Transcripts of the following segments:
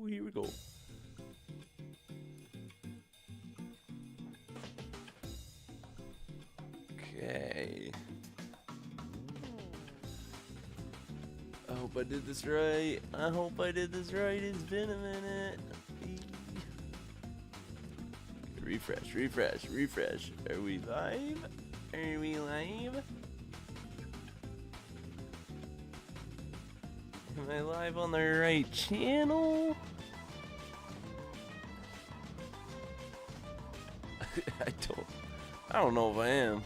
Here we go. Okay. I hope I did this right. I hope I did this right. It's been a minute. Refresh, refresh, refresh. Are we live? Are we live? Am I live on the right channel? I don't know if I am.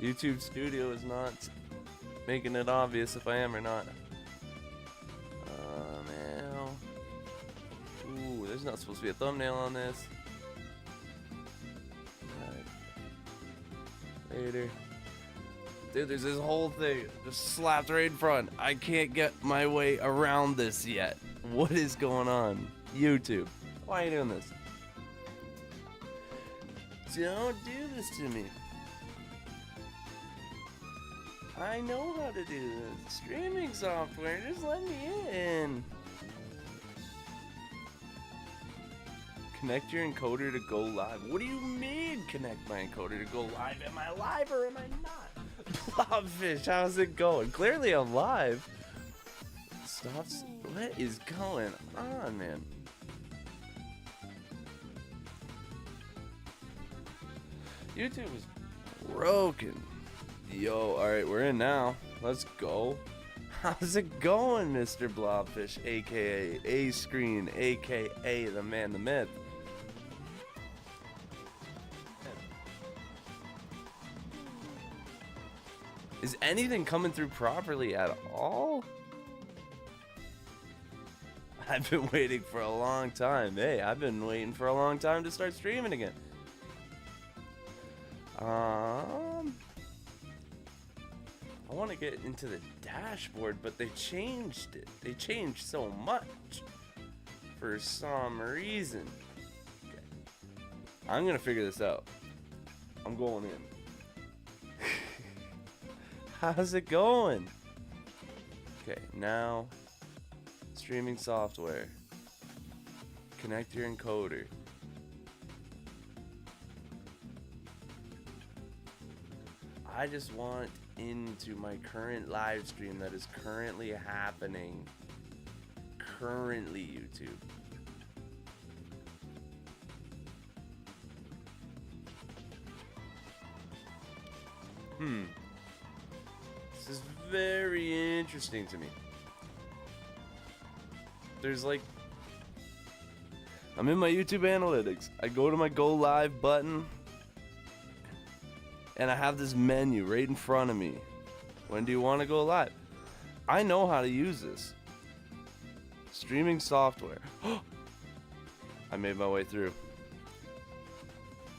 YouTube Studio is not making it obvious if I am or not. Man. Ooh, there's not supposed to be a thumbnail on this. Right. Later. Dude, there's this whole thing just slapped right in front. I can't get my way around this yet. What is going on? YouTube. Why are you doing this? Don't do this to me. I know how to do this. Streaming software, just let me in. Connect your encoder to go live. What do you mean connect my encoder to go live? Am I live or am I not? Blobfish, how's it going? Clearly I'm live. Stop. What is going on, man? YouTube is broken. Yo, alright, we're in now. Let's go. How's it going, Mr. Blobfish, aka A-Screen, aka the man, the myth? Is anything coming through properly at all? I've been waiting for a long time. Hey, I've been waiting for a long time to start streaming again. I want to get into the dashboard, but they changed it. They changed so much for some reason. Okay. I'm going to figure this out. I'm going in. How's it going? Okay, now streaming software. Connect your encoder. I just want into my current live stream that is currently happening. Currently, YouTube. This is very interesting to me. There's like, I'm in my YouTube analytics. I go to my go live button. And I have this menu right in front of me. When do you want to go live? I know how to use this. Streaming software. I made my way through.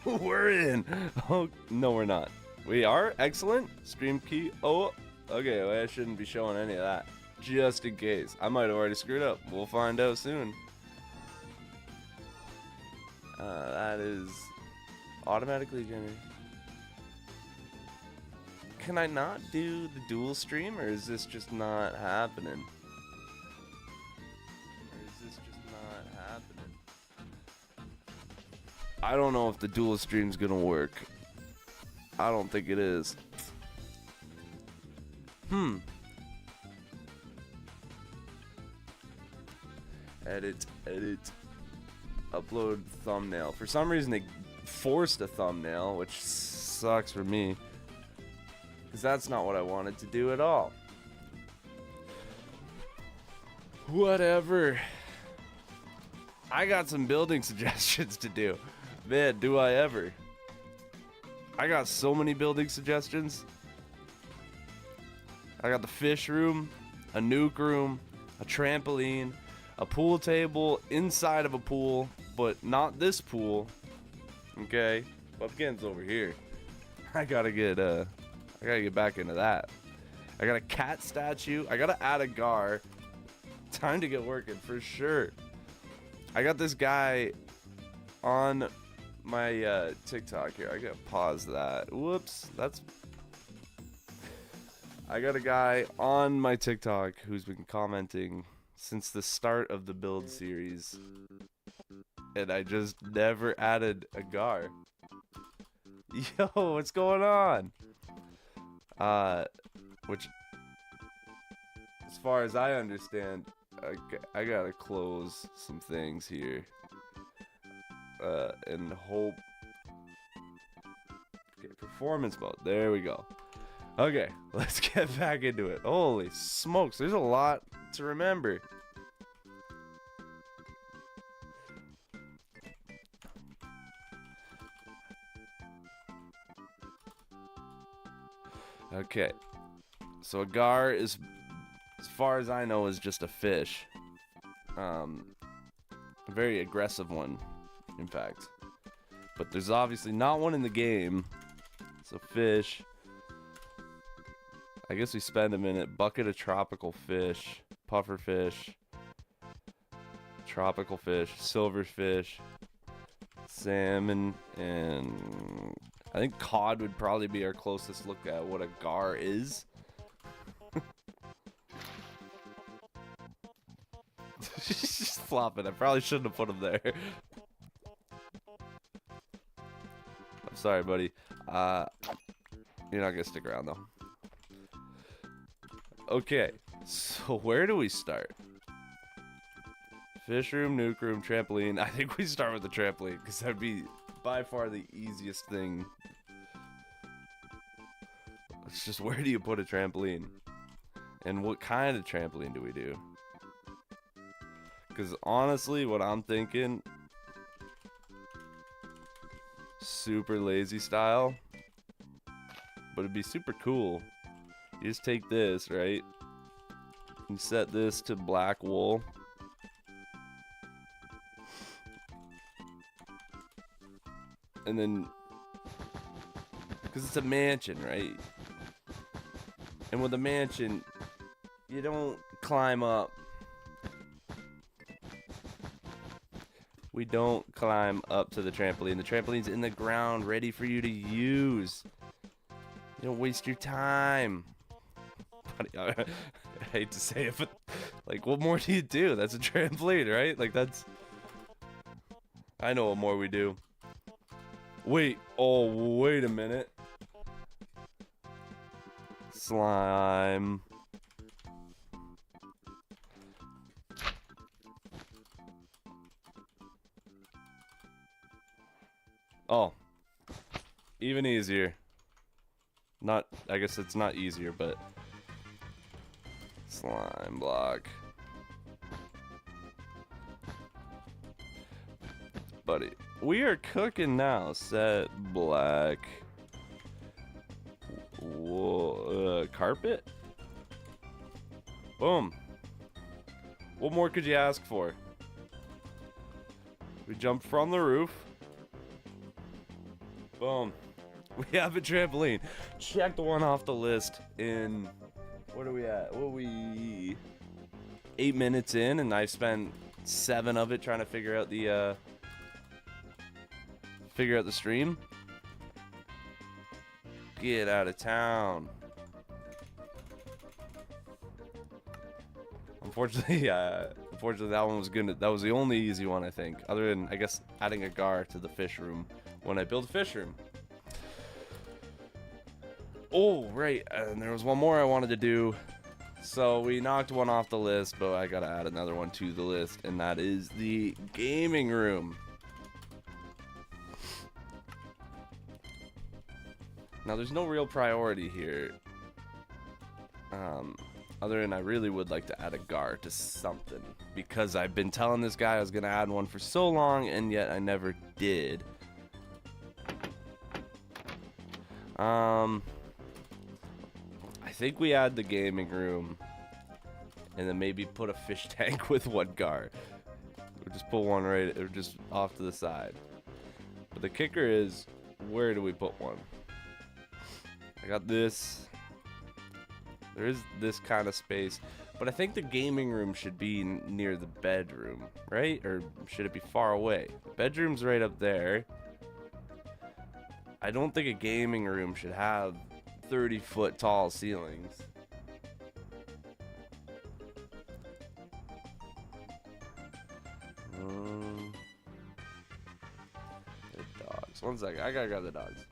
We're in. Oh, no, we're not. We are? Excellent. Stream key. Oh, okay. Well, I shouldn't be showing any of that. Just in case. I might have already screwed up. We'll find out soon. That is automatically generated. Can I not do the dual stream, or is this just not happening? Or is this just not happening? I don't know if the dual stream's gonna work. I don't think it is. Edit, edit. Upload thumbnail. For some reason they forced a thumbnail, which sucks for me. Because that's not what I wanted to do at all. Whatever. I got some building suggestions to do. Man, do I ever. I got so many building suggestions. I got the fish room, a nuke room, a trampoline, a pool table inside of a pool, but not this pool. Okay? Pumpkin's over here. I gotta get back into that. I got a cat statue. I gotta add a gar. Time to get working for sure. I got this guy on my TikTok here. I gotta pause that. Whoops. That's. I got a guy on my TikTok who's been commenting since the start of the build series, and I just never added a gar. Yo, what's going on? Which, as far as I understand, I gotta close some things here, and hope. Okay, performance mode. There we go. Okay, let's get back into it. Holy smokes, there's a lot to remember. Okay, so a gar is, as far as I know, is just a fish. A very aggressive one, in fact. But there's obviously not one in the game. So fish. I guess we spend a minute. Bucket of tropical fish. Puffer fish. Tropical fish. Silverfish. Salmon. And I think cod would probably be our closest look at what a gar is. She's just flopping. I probably shouldn't have put him there. I'm sorry, buddy. You're not gonna stick around though. Okay, so where do we start? Fish room, nuke room, trampoline. I think we start with the trampoline because that'd be by far the easiest thing. It's just, where do you put a trampoline? And what kind of trampoline do we do? Because honestly, what I'm thinking, super lazy style, but it'd be super cool. You just take this, right? You set this to black wool. And then, because it's a mansion, right? And with a mansion, you don't climb up. We don't climb up to the trampoline. The trampoline's in the ground, ready for you to use. You don't waste your time. I hate to say it, but like, what more do you do? That's a trampoline, right? Like, that's... I know what more we do. Wait, oh, wait a minute. Slime. Oh, even easier. Not, I guess it's not easier, but slime block. Buddy, we are cooking now. Set black wool, carpet. Boom. What more could you ask for? We jump from the roof. Boom. We have a trampoline. Check the one off the list in, what are we at? What are we, 8 minutes in, and I've spent 7 of it trying to figure out the stream. Get out of town. Unfortunately, unfortunately that one was good. That was the only easy one, I think, other than, I guess, adding a gar to the fish room when I build a fish room. Oh, right, and there was one more I wanted to do. So we knocked one off the list, but I gotta add another one to the list, and that is the gaming room. Now, there's no real priority here, other than I really would like to add a gar to something, because I've been telling this guy I was gonna add one for so long, and yet I never did. I think we add the gaming room, and then maybe put a fish tank with one gar. Or just put one right, or just off to the side. But the kicker is, where do we put one? I got this. There is this kind of space, but I think the gaming room should be near the bedroom, right? Or should it be far away? Bedroom's right up there. I don't think a gaming room should have 30-foot tall ceilings. Just 1 second. I gotta grab the dogs.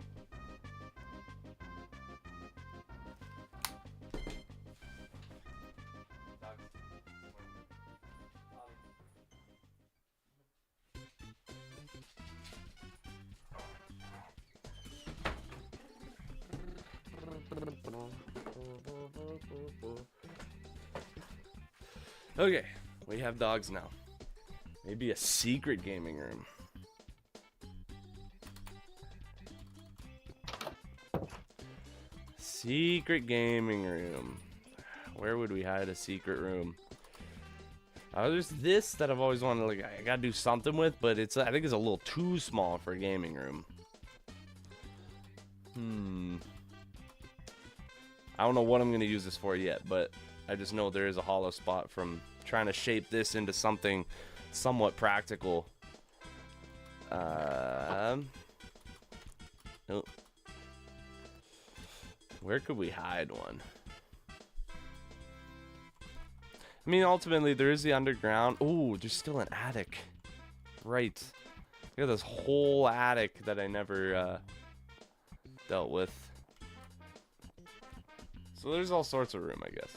Okay, we have dogs now. Maybe a secret gaming room. Secret gaming room. Where would we hide a secret room? There's this that I've always wanted. Like, I gotta do something with, but I think it's a little too small for a gaming room. I don't know what I'm gonna use this for yet, but I just know there is a hollow spot from trying to shape this into something somewhat practical. Oh. Where could we hide one? I mean, ultimately, there is the underground. Oh, there's still an attic. Right. Look at this whole attic that I never dealt with. So there's all sorts of room, I guess.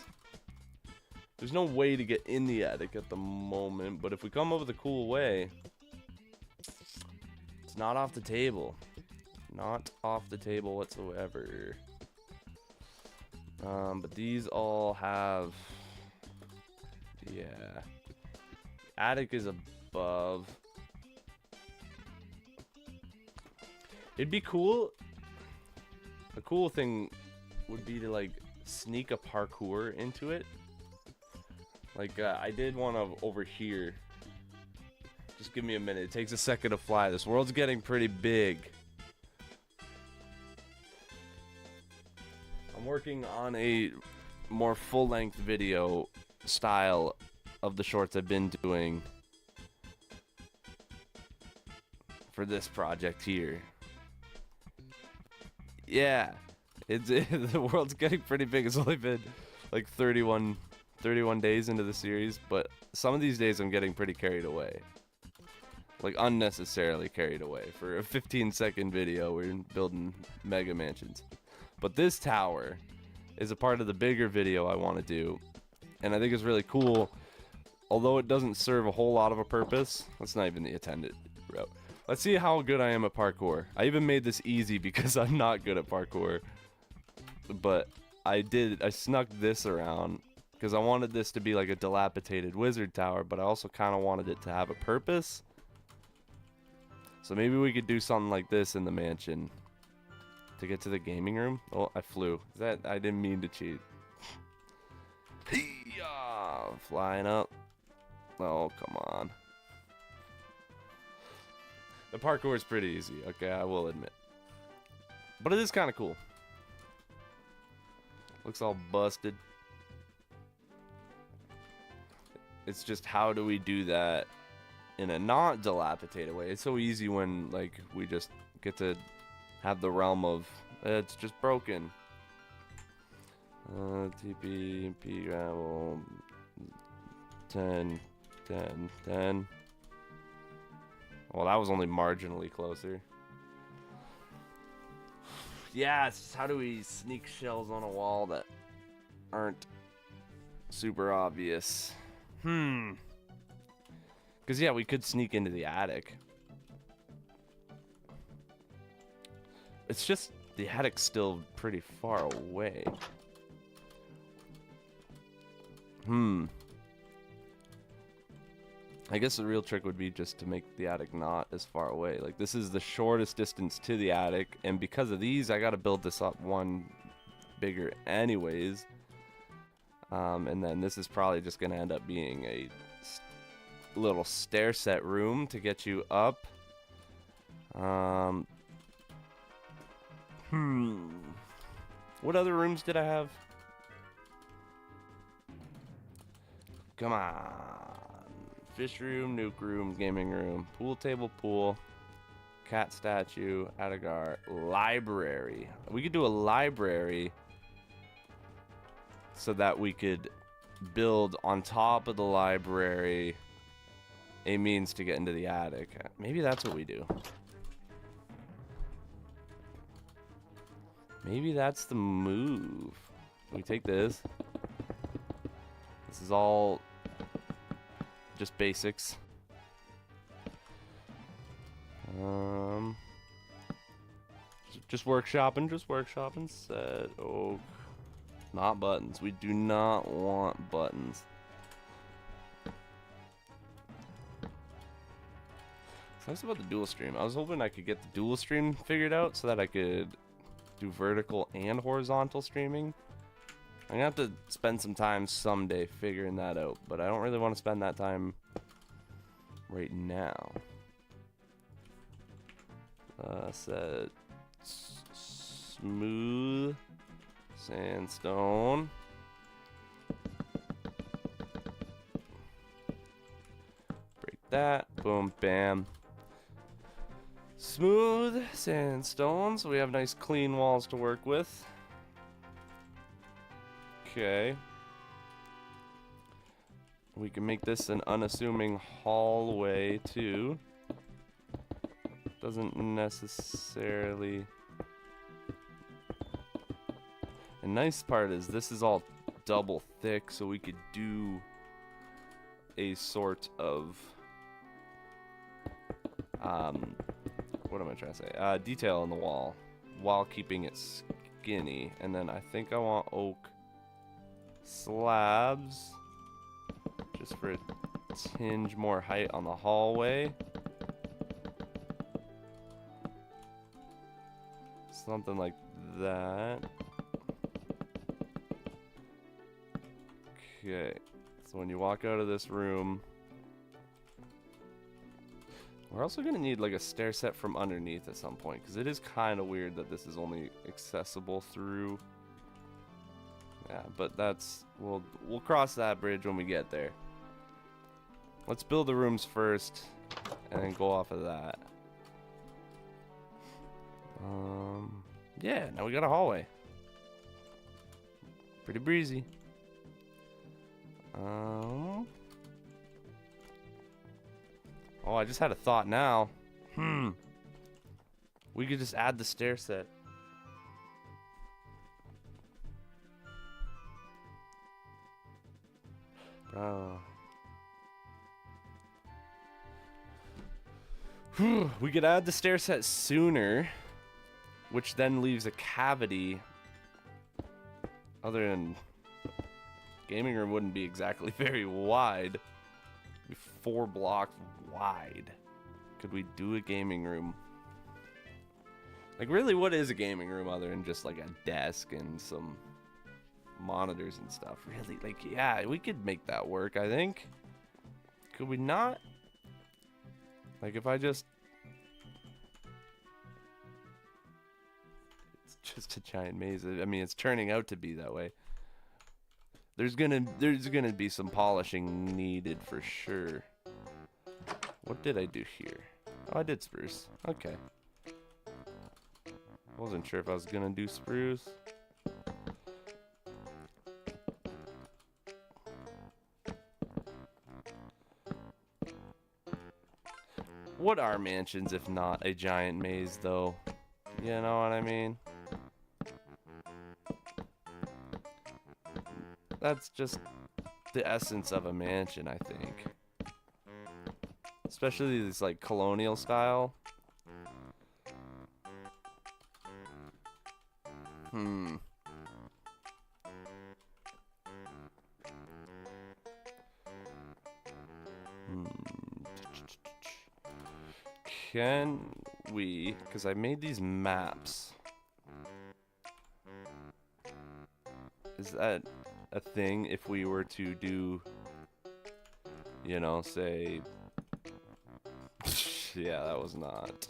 There's no way to get in the attic at the moment, but if we come up with a cool way, it's not off the table. Not off the table whatsoever. But these all have... Yeah. Attic is above. It'd be cool. A cool thing would be to, like, sneak a parkour into it. Like, I did one over here. Just give me a minute. It takes a second to fly. This world's getting pretty big. I'm working on a more full-length video style of the shorts I've been doing for this project here. Yeah. The world's getting pretty big. It's only been like 31 days into the series, but some of these days I'm getting pretty carried away. Like, unnecessarily carried away. For a 15-second video, we're building mega mansions. But this tower is a part of the bigger video I want to do, and I think it's really cool. Although it doesn't serve a whole lot of a purpose, that's not even the intended route. Let's see how good I am at parkour. I even made this easy because I'm not good at parkour. But I snuck this around because I wanted this to be like a dilapidated wizard tower, but I also kind of wanted it to have a purpose. So maybe we could do something like this in the mansion to get to the gaming room. Oh, I flew. I didn't mean to cheat. Flying up. Oh, come on. The parkour is pretty easy, okay, I will admit. But it is kind of cool. Looks all busted. It's just, how do we do that in a not dilapidated way? It's so easy when, like, we just get to have the realm of, it's just broken. TP, P gravel, 10, 10, 10. Well, that was only marginally closer. Yeah, it's just, how do we sneak shells on a wall that aren't super obvious? Because, yeah, we could sneak into the attic. It's just, the attic's still pretty far away. I guess the real trick would be just to make the attic not as far away. Like, this is the shortest distance to the attic, and because of these, I gotta build this up one bigger anyways. And then this is probably just gonna end up being a little stair set room to get you up. What other rooms did I have? Come on. Fish room, nuke room, gaming room, pool table, pool, cat statue, Adagar, library. We could do a library so that we could build on top of the library a means to get into the attic. Maybe that's what we do. Maybe that's the move. We take this. This is all just basics. Just workshopping. Set oak. Not buttons. We do not want buttons. It's nice about the dual stream. I was hoping I could get the dual stream figured out so that I could do vertical and horizontal streaming. I'm gonna have to spend some time someday figuring that out, but I don't really want to spend that time right now. Set smooth sandstone. Break that. Boom, bam. Smooth sandstone, so we have nice clean walls to work with. Okay. We can make this an unassuming hallway too. Doesn't necessarily... The nice part is this is all double thick, so we could do a sort of what am I trying to say? Detail on the wall while keeping it skinny. And then I think I want oak slabs just for a tinge more height on the hallway. Something like that. Okay, so when you walk out of this room, we're also gonna need like a stair set from underneath at some point, because it is kind of weird that this is only accessible through. Yeah, but that's we'll cross that bridge when we get there. Let's build the rooms first, and then go off of that. Yeah, now we got a hallway. Pretty breezy. Oh, I just had a thought now. We could just add the stair set. Bro. We could add the stair set sooner, which then leaves a cavity. Other than gaming room wouldn't be exactly very wide. It'd be 4 blocks wide. Could we do a gaming room? Like, really, what is a gaming room other than just like a desk and some monitors and stuff? Really, like, yeah, we could make that work, I think. Could we not? Like, if I just... It's just a giant maze. I mean, it's turning out to be that way. There's gonna be some polishing needed for sure. What did I do here? Oh, I did spruce. Okay. Wasn't sure if I was gonna do spruce. What are mansions if not a giant maze, though? You know what I mean? That's just the essence of a mansion, I think. Especially this, like, colonial style. Can we, because I made these maps. Is that a thing if we were to do, you know, say, yeah, that was not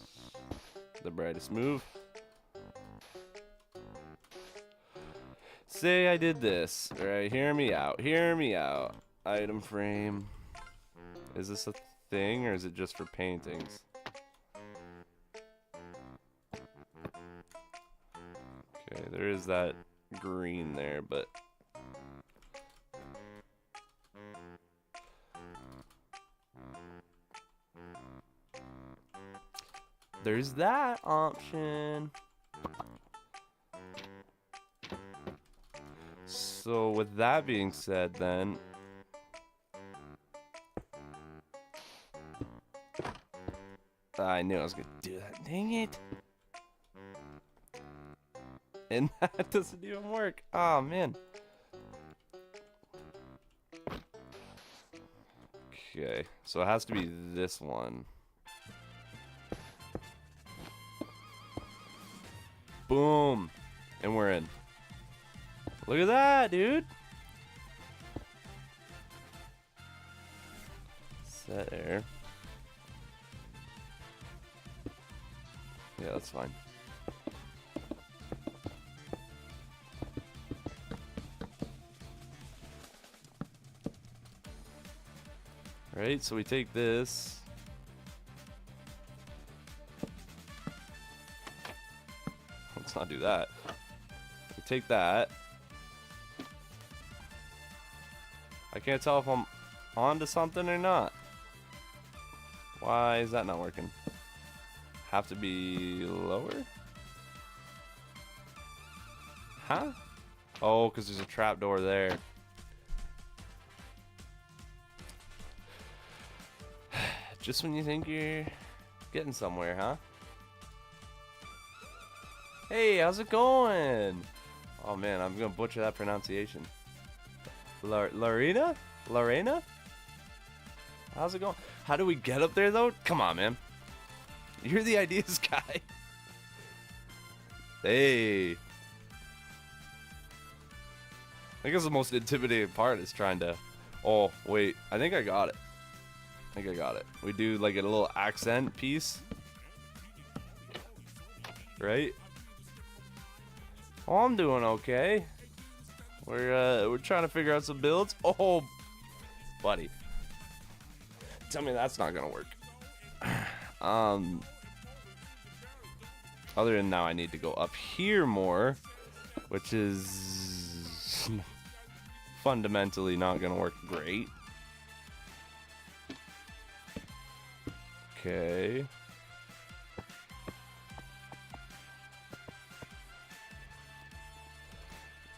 the brightest move. Say I did this, right? Hear me out. Hear me out. Item frame. Is this a thing or is it just for paintings? Okay, there is that green there, but there's that option. So with that being said, then I knew I was gonna do that. Dang it! And that doesn't even work. Oh man. Okay, so it has to be this one. Boom, and we're in. Look at that, dude. Set air. Yeah, that's fine. Right, so we take this. Let's not do that. We take that. I can't tell if I'm onto something or not. Why is that not working? Have to be lower? Huh? Oh, because there's a trapdoor there. Just when you think you're getting somewhere, huh? Hey, how's it going? Oh man, I'm gonna butcher that pronunciation. Lorena? Lorena? How's it going? How do we get up there though? Come on, man. You're the ideas guy. Hey. I guess the most intimidating part is trying to... Oh, wait. I think I got it. I think I got it. We do like a little accent piece. Right? Oh, I'm doing okay. We're trying to figure out some builds. Oh, buddy. Tell me that's not gonna work. Other than now I need to go up here more, which is fundamentally not gonna work great. Okay.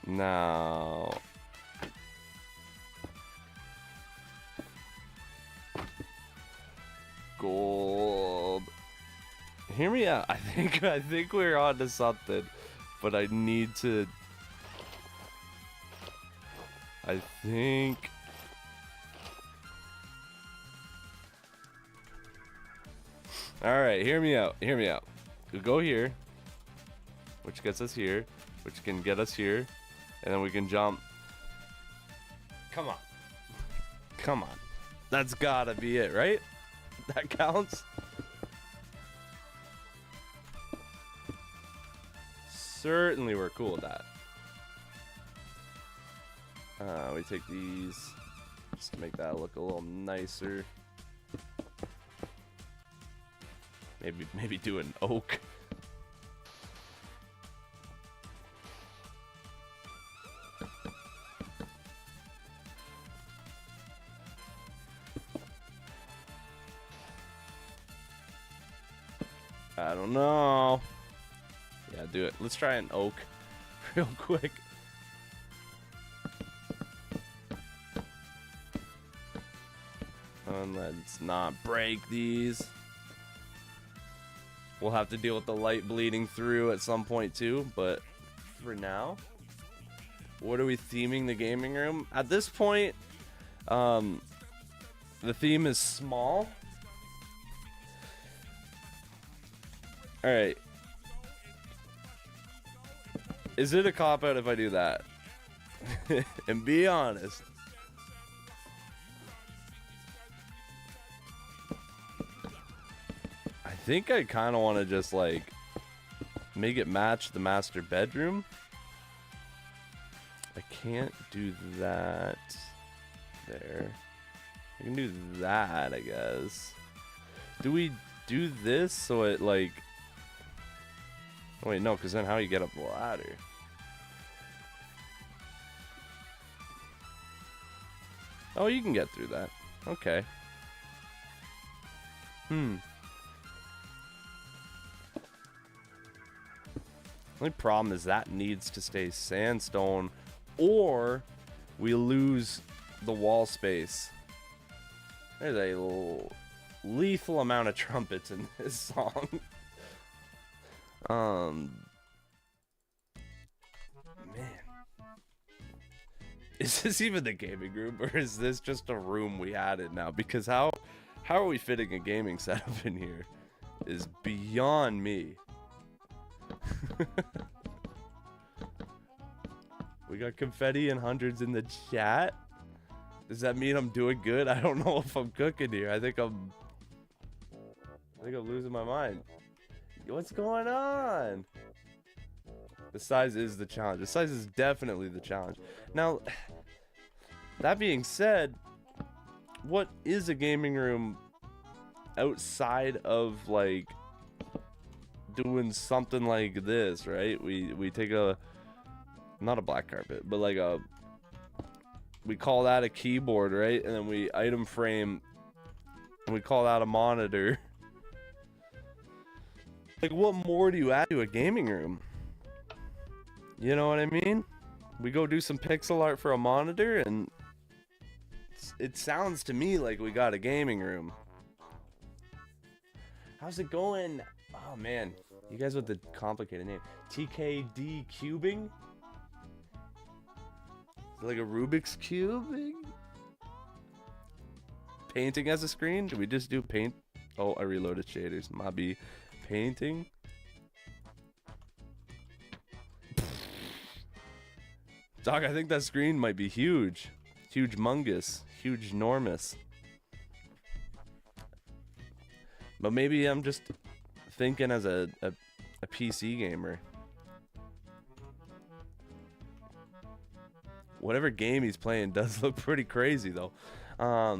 Now gold. Hear me out. I think we're on to something, but I need to. I think. All right, hear me out. Hear me out. We go here, which gets us here, which can get us here, and then we can jump. Come on. Come on. That's gotta be it, right? That counts. Certainly we're cool with that. We take these just to make that look a little nicer. Maybe do an oak. I don't know. Yeah, do it. Let's try an oak real quick. And let's not break these. We'll have to deal with the light bleeding through at some point too, but for now, what are we theming the gaming room? At this point, the theme is small. All right. Is it a cop-out if I do that? And be honest. I think I kind of want to just like make it match the master bedroom. I can't do that there. I can do that, I guess. Do we do this so it like... Oh, wait, no, because then how you get up the ladder? Oh, you can get through that. Okay. Only problem is that needs to stay sandstone or we lose the wall space. There's a lethal amount of trumpets in this song. Man, is this even the gaming room, or is this just a room we added now? Because how are we fitting a gaming setup in here is beyond me. We got confetti and hundreds in the chat. Does that mean I'm doing good? I don't know if I'm cooking here. I think I'm losing my mind. What's going on? The size is the challenge. The size is definitely the challenge. Now, that being said, what is a gaming room outside of like doing something like this, right? We take a, not a black carpet, but like we call that a keyboard, right? And then we item frame and we call that a monitor. Like, what more do you add to a gaming room? You know what I mean? We go do some pixel art for a monitor and it sounds to me like we got a gaming room. How's it going? Oh man, you guys with the complicated name. TKD cubing? Is it like a Rubik's cubing? Painting as a screen? Did we just do paint? Oh, I reloaded shaders. My B. Painting? Doc, I think that screen might be huge. Huge mungus. Huge enormous. But maybe I'm just thinking as a PC gamer. Whatever game he's playing does look pretty crazy though. Yeah,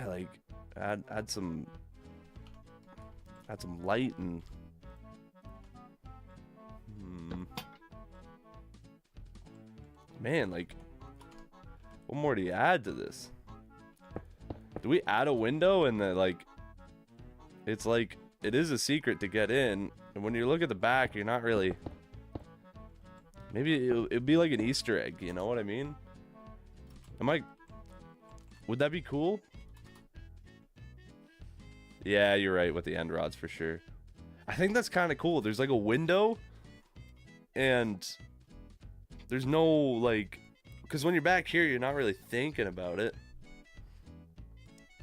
like add some light and man, like what more do you add to this? Do we add a window and the like it's like it is a secret to get in, and when you look at the back you're not really, maybe it'd be like an Easter egg, you know what I mean? Would that be cool? Yeah, you're right with the end rods for sure. I think that's kind of cool. There's like a window and there's no like, because when you're back here you're not really thinking about it,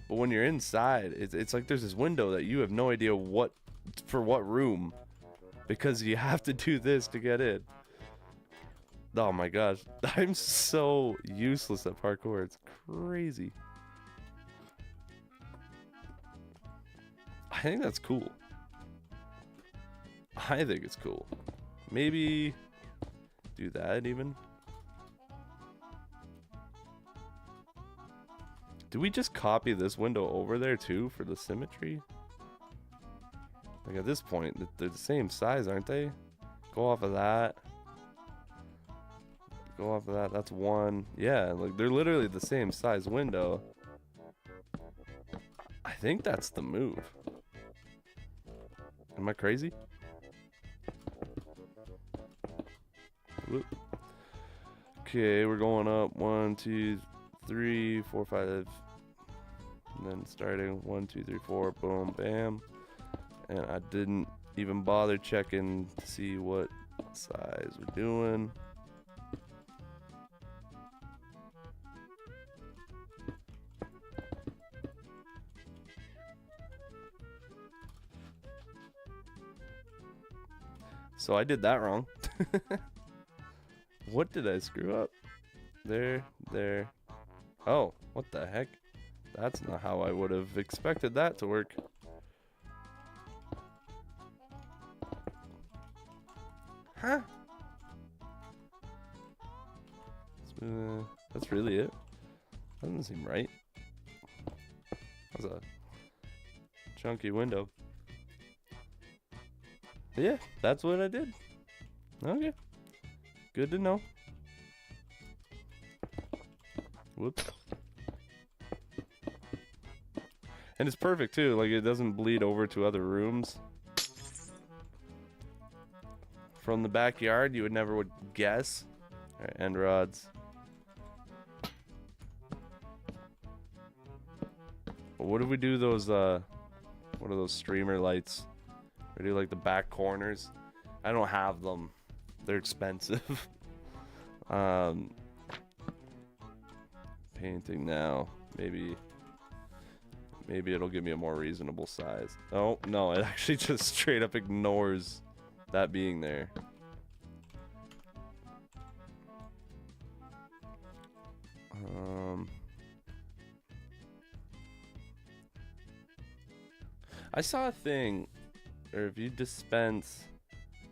but when you're inside it's like there's this window that you have no idea what room, because you have to do this to get in. Oh my gosh, I'm so useless at parkour, it's crazy. I think that's cool. I think it's cool. Maybe do that even. Do we just copy this window over there too for the symmetry? Like at this point, they're the same size, aren't they? Go off of that. Go off of that. That's one. Yeah, like they're literally the same size window. I think that's the move. Am I crazy? Whoop. Okay, we're going up 1, 2, 3, 4, 5, and then starting 1, 2, 3, 4, boom, bam. And I didn't even bother checking to see what size we're doing. So I did that wrong. What did I screw up? There. Oh, what the heck? That's not how I would have expected that to work. Huh? That's really it. Doesn't seem right. That's a chunky window. Yeah, that's what I did. Okay. Good to know. Whoops. And it's perfect too, like it doesn't bleed over to other rooms. from the backyard you would never would guess. All right, end rods. What if we do those, what are those streamer lights? We do like the back corners. I don't have them. They're expensive. Painting now. Maybe it'll give me a more reasonable size. Oh, no, it actually just straight up ignores that being there. I saw a thing, or if you dispense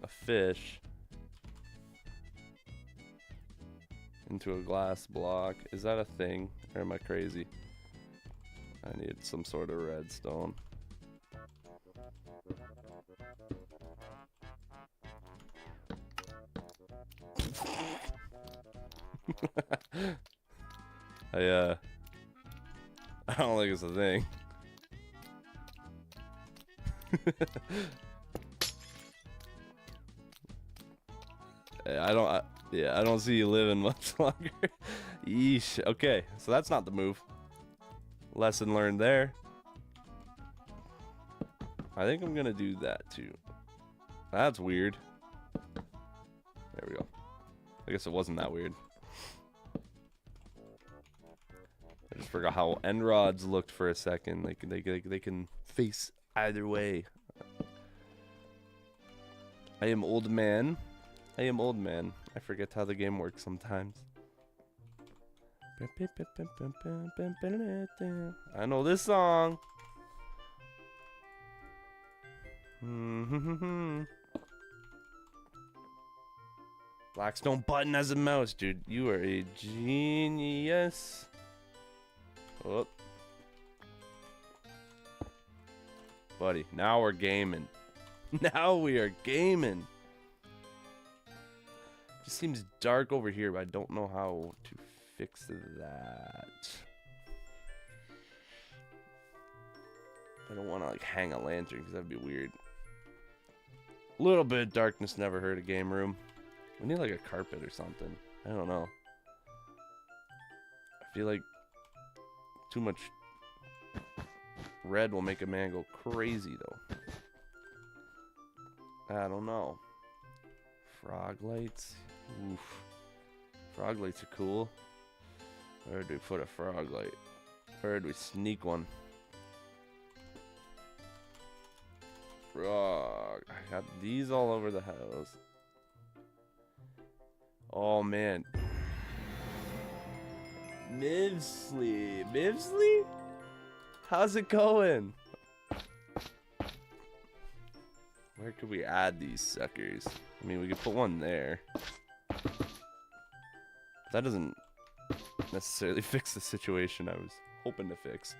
a fish into a glass block, is that a thing, or am I crazy? I need some sort of redstone. I don't think it's a thing. I don't see you living much longer. Yeesh. Okay, so that's not the move. Lesson learned there. I think I'm gonna do that too. That's weird. There we go. I guess it wasn't that weird. I just forgot how end rods looked for a second. They can face either way. I am old man. I am old man. I forget how the game works sometimes. I know this song. Blackstone button as a mouse, dude. You are a genius. Oh. Buddy, now we're gaming. Now we are gaming. Just seems dark over here, but I don't know how to fix that. I don't want to like hang a lantern because that'd be weird. A little bit of darkness never hurt a game room. We need like a carpet or something. I don't know. I feel like too much red will make a man go crazy though. I don't know. Frog lights. Oof. Frog lights are cool. Where do we put a frog light? Where do we sneak one? Frog. I got these all over the house. Oh man. Mivsley. Mivsley? How's it going? Where could we add these suckers? I mean, we could put one there. That doesn't necessarily fix the situation I was hoping to fix.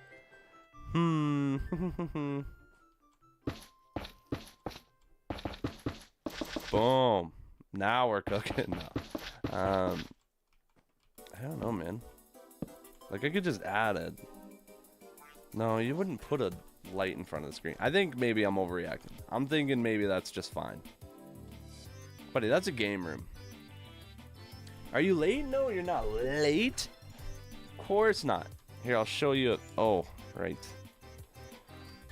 Boom. Now we're cooking. I don't know, man. Like, I could just add it. No, you wouldn't put a light in front of the screen. I think maybe I'm overreacting. I'm thinking maybe that's just fine. Buddy, that's a game room. Are you late? No, you're not late. Of course not. Here, I'll show you. Oh, right.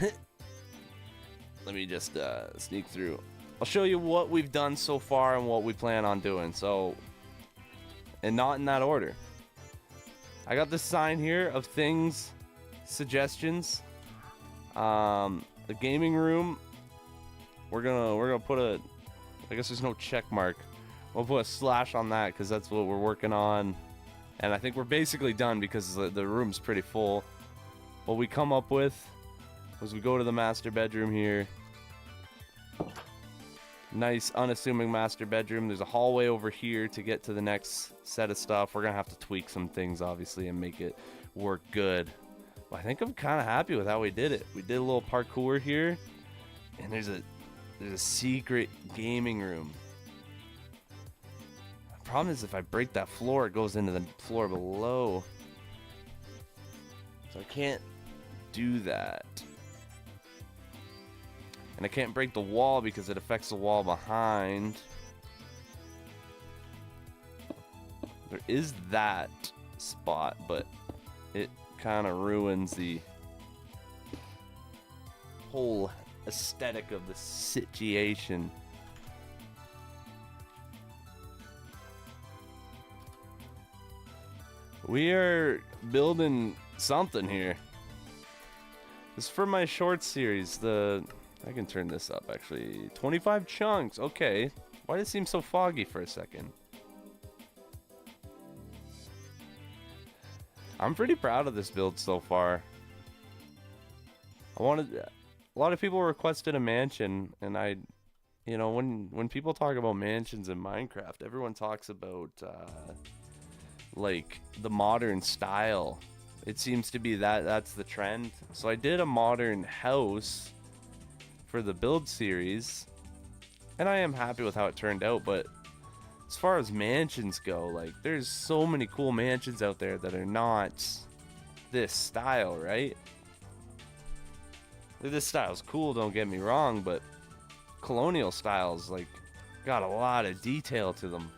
Let me just sneak through. I'll show you what we've done so far and what we plan on doing. So, and not in that order. I got this sign here of things, suggestions. The gaming room. We're gonna put a. I guess there's no check mark. We'll put a slash on that because that's what we're working on. And I think we're basically done because the room's pretty full. What we come up with is we go to the master bedroom here. Nice, unassuming master bedroom. There's a hallway over here to get to the next set of stuff. We're going to have to tweak some things, obviously, and make it work good. But I think I'm kind of happy with how we did it. We did a little parkour here. And there's a secret gaming room. The problem is if I break that floor, it goes into the floor below. So I can't do that. And I can't break the wall because it affects the wall behind. There is that spot, but it kind of ruins the whole aesthetic of the situation. We are building something here. This is for my short series. I can turn this up actually. 25 chunks. Okay. Why did it seem so foggy for a second? I'm pretty proud of this build so far. A lot of people requested a mansion, and you know, when people talk about mansions in Minecraft, everyone talks about like the modern style. It seems to be that's the trend. So I did a modern house for the build series, and I am happy with how it turned out. But as far as mansions go, like, there's so many cool mansions out there that are not this style, right? This style's cool, don't get me wrong, but colonial styles, like, got a lot of detail to them.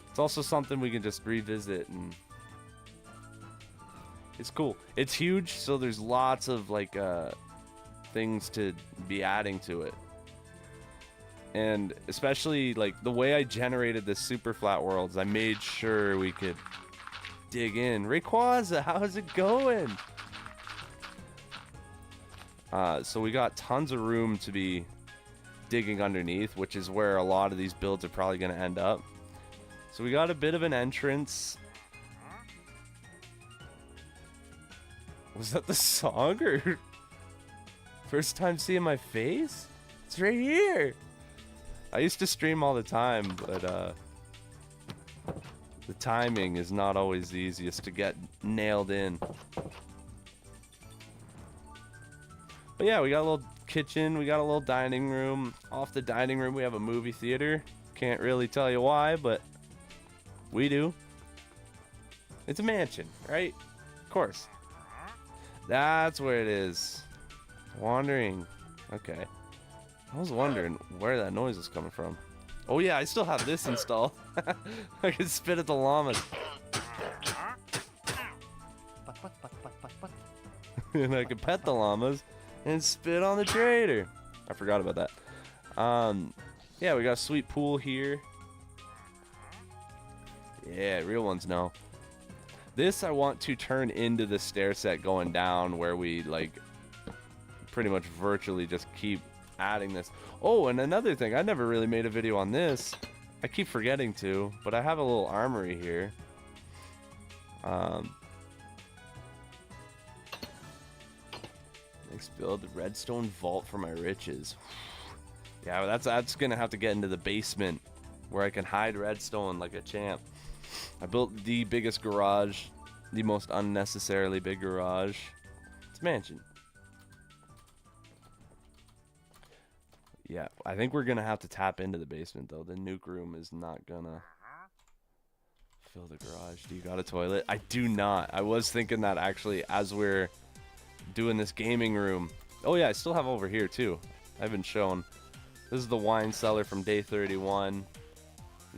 It's also something we can just revisit, and it's cool. It's huge, so there's lots of like things to be adding to it. And especially like the way I generated this super flat worlds, I made sure we could dig in. Rayquaza, how's it going? So we got tons of room to be digging underneath, which is where a lot of these builds are probably going to end up. So we got a bit of an entrance. Was that the song, or first time seeing my face? It's right here. I used to stream all the time, but the timing is not always the easiest to get nailed in. But yeah, we got a little kitchen, we got a little dining room. Off the dining room, we have a movie theater. Can't really tell you why, but we do. It's a mansion, right? Of course. That's where it is. Wandering. Okay. I was wondering where that noise was coming from. Oh yeah, I still have this installed. I can spit at the llamas. And I can pet the llamas and spit on the trader. I forgot about that. Yeah, we got a sweet pool here. Yeah, real ones know. This I want to turn into the stair set going down, where we like pretty much virtually just keep adding this. Oh, and another thing, I never really made a video on this. I keep forgetting to, but I have a little armory here. Next build, the redstone vault for my riches. Yeah, that's gonna have to get into the basement where I can hide redstone like a champ. I built the biggest garage, the most unnecessarily big garage. It's a mansion. Yeah, I think we're gonna have to tap into the basement though. The nuke room is not gonna fill the garage. Do you got a toilet? I do not. I was thinking that actually as we're doing this gaming room. Oh yeah, I still have over here too. I haven't shown. This is the wine cellar from day 31.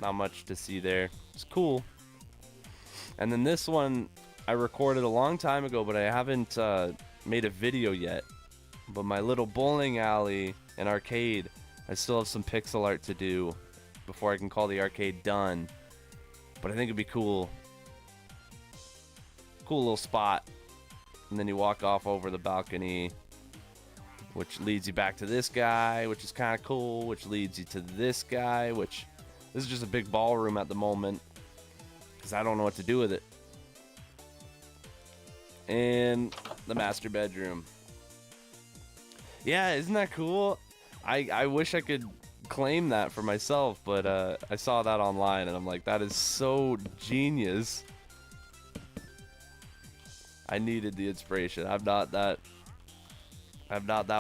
Not much to see there. It's cool. And then this one I recorded a long time ago, but I haven't made a video yet. But my little bowling alley and arcade, I still have some pixel art to do before I can call the arcade done. But I think it'd be cool. Cool little spot. And then you walk off over the balcony, which leads you back to this guy, which is kind of cool, which leads you to this guy, which this is just a big ballroom at the moment because I don't know what to do with it. And the master bedroom. Yeah, isn't that cool? I wish I could claim that for myself, but I saw that online and I'm like, that is so genius. I needed the inspiration. I'm not that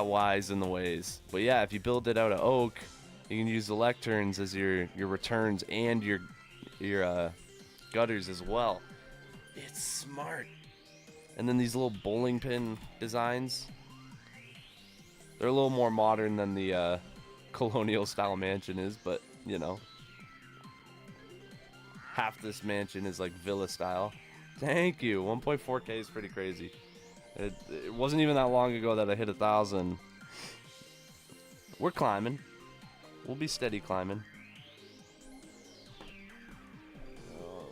wise in the ways. But yeah, if you build it out of oak, you can use the lecterns as your returns and your gutters as well. It's smart. And then these little bowling pin designs. They're a little more modern than the colonial style mansion is, but you know. half this mansion is like villa style. Thank you. 1.4K is pretty crazy. It wasn't even that long ago that I hit 1,000. We're climbing. We'll be steady climbing. Oh,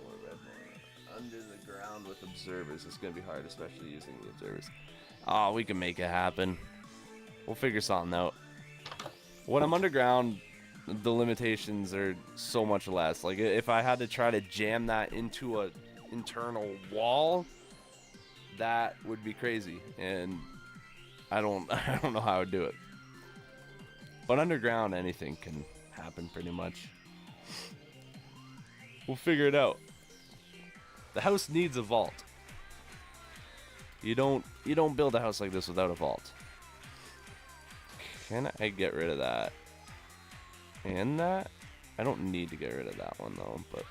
under the ground with observers. It's gonna be hard, especially using the observers. Oh, we can make it happen. We'll figure something out. When I'm underground, the limitations are so much less. Like, if I had to try to jam that into a internal wall, that would be crazy, and I don't know how I would do it. But underground, anything can happen pretty much. We'll figure it out. The house needs a vault. You don't build a house like this without a vault. Can I get rid of that? And that? I don't need to get rid of that one though, but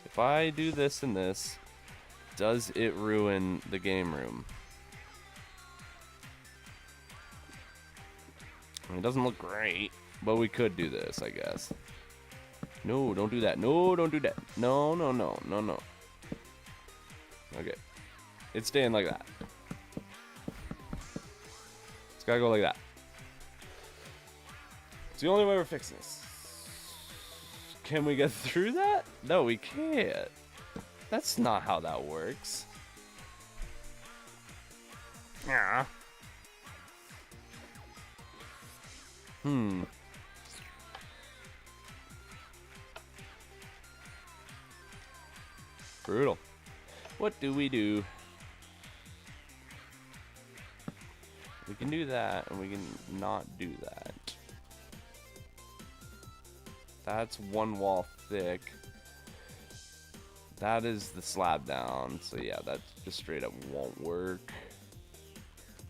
if I do this and this, does it ruin the game room? I mean, it doesn't look great, but we could do this, I guess. No, don't do that. No, don't do that. No, no, no, no, no. Okay. It's staying like that. It's gotta go like that. It's the only way we're fixing this. Can we get through that? No, we can't. That's not how that works. Yeah. Brutal. What do? We can do that, and we can not do that. That's one wall thick. That is the slab down. So yeah, that just straight up won't work.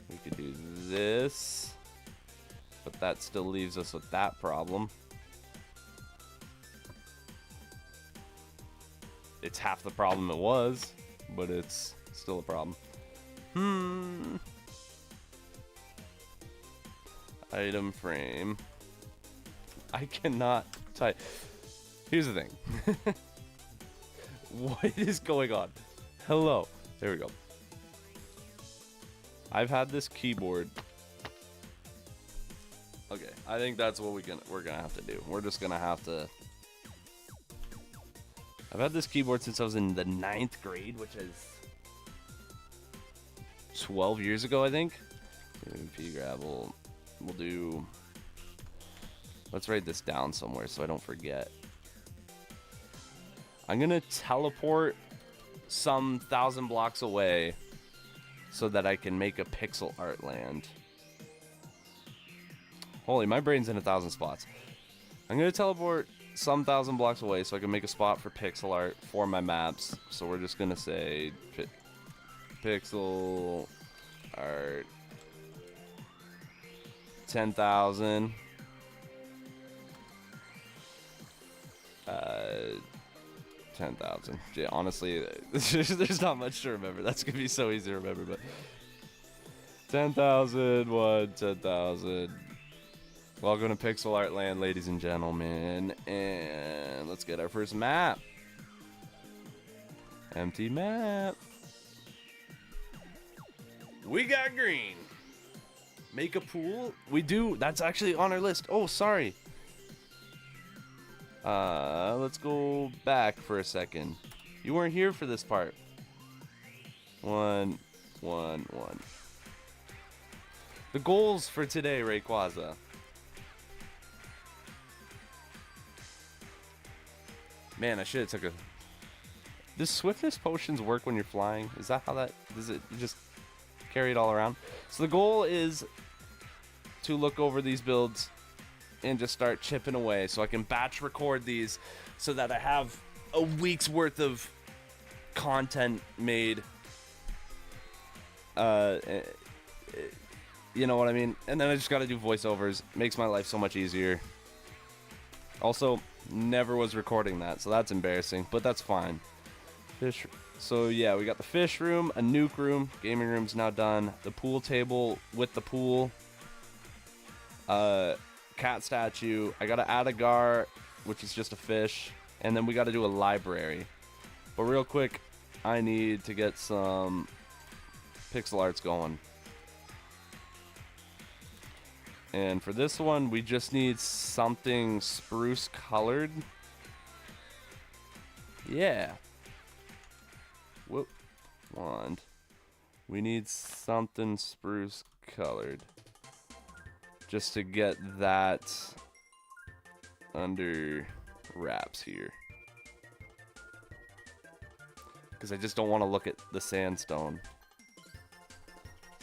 We could do this, but that still leaves us with that problem. It's half the problem it was, but it's still a problem. Item frame. I cannot type. Here's the thing. What is going on? Hello. There we go. I've had this keyboard. Okay, I think that's what we're gonna have to do. We're just gonna have to. I've had this keyboard since I was in the 9th grade, which is 12 years ago, I think. P gravel. We'll do. Let's write this down somewhere so I don't forget. I'm gonna teleport some 1,000 blocks away so that I can make a pixel art land. Holy, my brain's in 1,000 spots. I'm gonna teleport some 1,000 blocks away so I can make a spot for pixel art for my maps. So we're just gonna say pixel art 10,000. 10,000. Yeah, honestly, there's not much to remember. That's gonna be so easy to remember, but 10,000, 10,000. Welcome to Pixel Art Land, ladies and gentlemen, and let's get our first map. Empty map. We got green. Make a pool. We do. That's actually on our list. Oh, sorry. Let's go back for a second. You weren't here for this part. 1, 1, 1. The goals for today, Rayquaza. Man, I should have took a... Does swiftness potions work when you're flying? Is that how that... Does it just carry it all around? So the goal is to look over these builds and just start chipping away so I can batch record these so that I have a week's worth of content made. You know what I mean? And then I just got to do voiceovers. Makes my life so much easier. Also, never was recording that, so that's embarrassing, but that's fine. Fish. So yeah, we got the fish room, a nuke room, gaming room's now done, the pool table with the pool, cat statue. I gotta add a gar, which is just a fish. And then we got to do a library. But real quick, I need to get some pixel arts going. And for this one, we just need something spruce colored. Yeah. Whoop. Wand. We need something spruce colored. Just to get that under wraps here. Because I just don't want to look at the sandstone.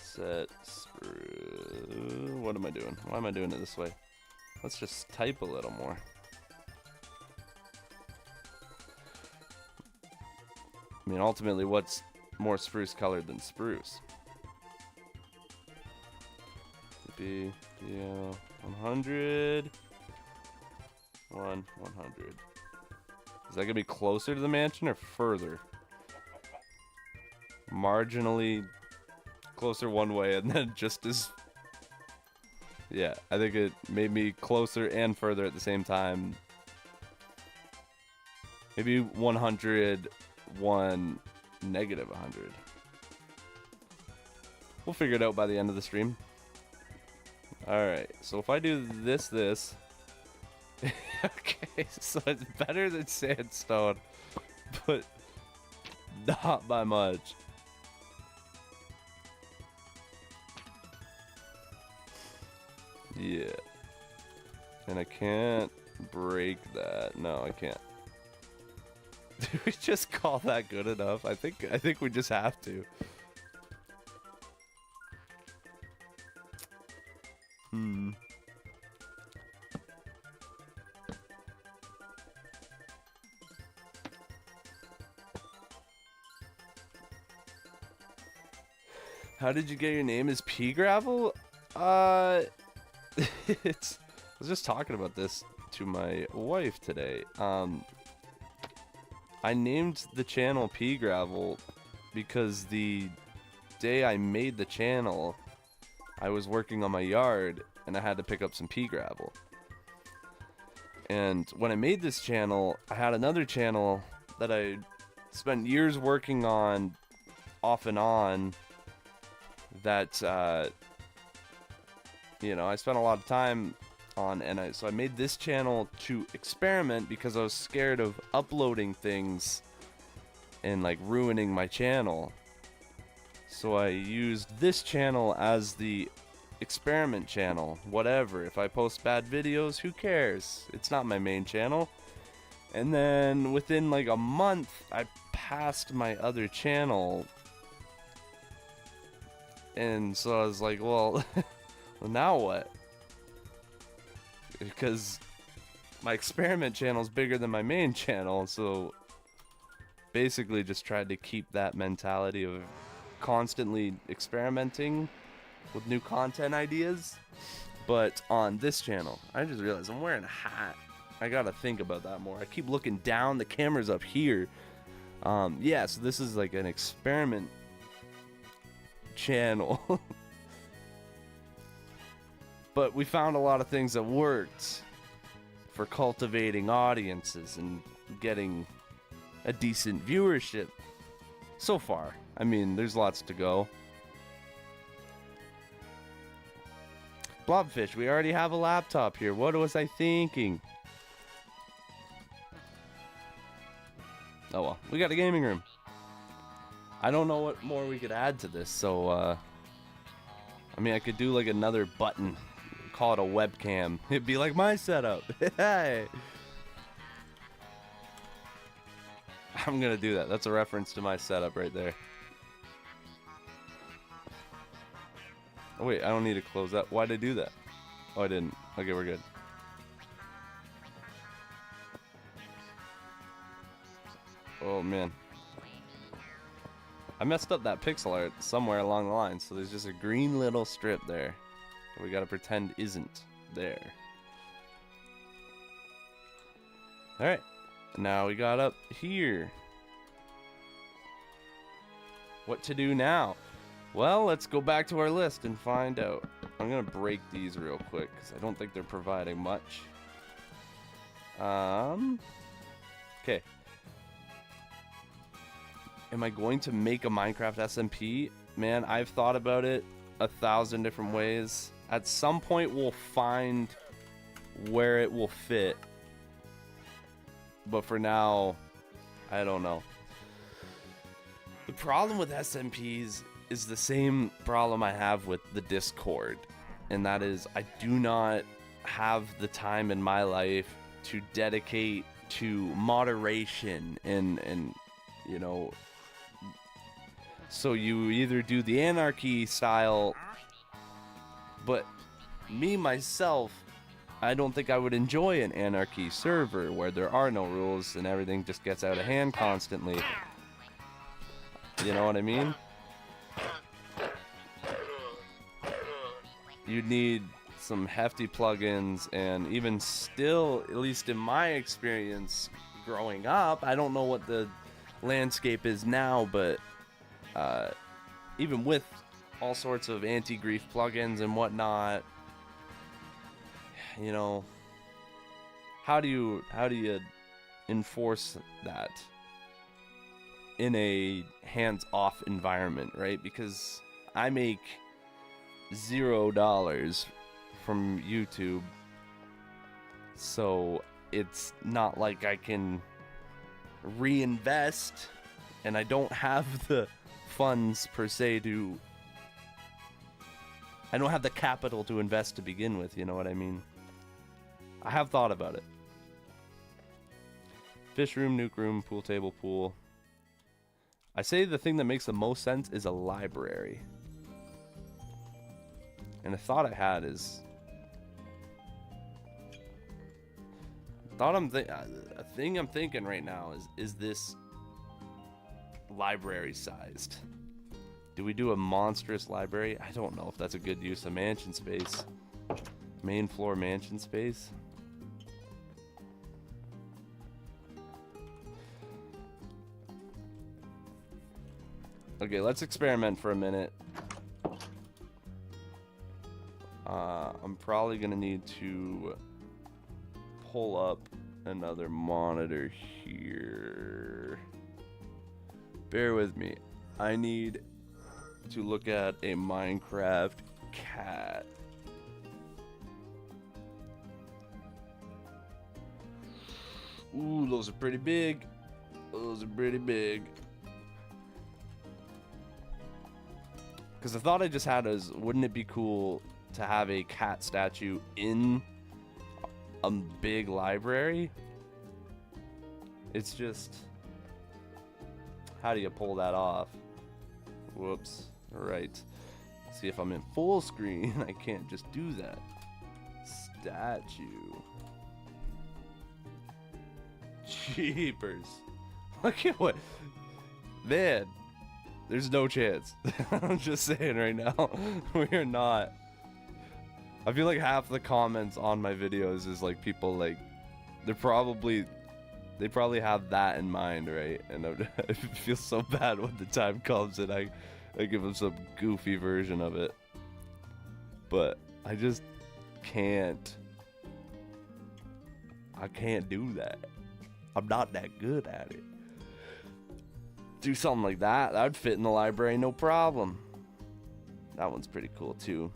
Set spruce. What am I doing? Why am I doing it this way? Let's just type a little more. I mean, ultimately, what's more spruce colored than spruce? Be 100. 100. Is that gonna be closer to the mansion or further? Marginally closer one way, and then just as. Yeah, I think it made me closer and further at the same time. Maybe 100, 1, negative 100. We'll figure it out by the end of the stream. Alright, so if I do this. Okay, so it's better than sandstone, but not by much. Yeah. And I can't break that. No, I can't. Did we just call that good enough? I think we just have to. How did you get your name as Pea Gravel? I was just talking about this to my wife today. I named the channel Pea Gravel because the day I made the channel, I was working on my yard and I had to pick up some pea gravel. And when I made this channel, I had another channel that I spent years working on, off and on, that you know, I spent a lot of time on, and so I made this channel to experiment because I was scared of uploading things and like ruining my channel. So I used this channel as the experiment channel. Whatever, if I post bad videos, who cares? It's not my main channel. And then within like a month, I passed my other channel. And so I was like, well, well, now what? Because my experiment channel is bigger than my main channel, so basically just tried to keep that mentality of constantly experimenting with new content ideas. But on this channel, I just realized I'm wearing a hat. I gotta think about that more. I keep looking down, the camera's up here. Yeah, so this is like an experiment channel. But we found a lot of things that worked for cultivating audiences and getting a decent viewership so far. I mean, there's lots to go. Blobfish, we already have a laptop here. What was I thinking? Oh well, we got a gaming room. I don't know what more we could add to this, so I mean, I could do like another button. Call it a webcam. It'd be like my setup. Hey. I'm gonna do that. That's a reference to my setup right there. Oh wait, I don't need to close that. Why'd I do that? Oh, I didn't. Okay, we're good. Oh man. I messed up that pixel art somewhere along the line, so there's just a green little strip there. We gotta pretend isn't there. Alright, now we got up here. What to do now? Well, let's go back to our list and find out. I'm gonna break these real quick because I don't think they're providing much. Okay. Am I going to make a Minecraft SMP? Man, I've thought about it 1,000 different ways. At some point, we'll find where it will fit. But for now, I don't know. The problem with SMPs is the same problem I have with the Discord. And that is, I do not have the time in my life to dedicate to moderation and you know, so you either do the anarchy style, but me myself, I don't think I would enjoy an anarchy server where there are no rules and everything just gets out of hand constantly. You know what I mean? You need some hefty plugins, and even still, at least in my experience growing up, I don't know what the landscape is now, but even with all sorts of anti-grief plugins and whatnot, you know, how do you enforce that in a hands-off environment, right? Because I make $0 from YouTube, so it's not like I can reinvest, and I don't have the funds per se to, I don't have the capital to invest to begin with, you know what I mean? I have thought about it. Fish room, nuke room, pool table, pool. I say the thing that makes the most sense is a library. And a thought I had is, a thing I'm thinking right now is this library sized? Do we do a monstrous library? I don't know if that's a good use of mansion space. Main floor mansion space. Okay, let's experiment for a minute. I'm probably gonna need to pull up another monitor here. Bear with me. I need to look at a Minecraft cat. Ooh, those are pretty big. Those are pretty big. Because the thought I just had is, wouldn't it be cool to have a cat statue in a big library? It's just, how do you pull that off? Whoops. Right. See, if I'm in full screen, I can't just do that. Statue. Jeepers. Look at what, man. There's no chance. I'm just saying right now, we are not. I feel like half the comments on my videos is like people like, they probably have that in mind, right? And I feel so bad when the time comes and I give them some goofy version of it. But I just can't. I can't do that. I'm not that good at it. Do something like that. That would fit in the library, no problem. That one's pretty cool too.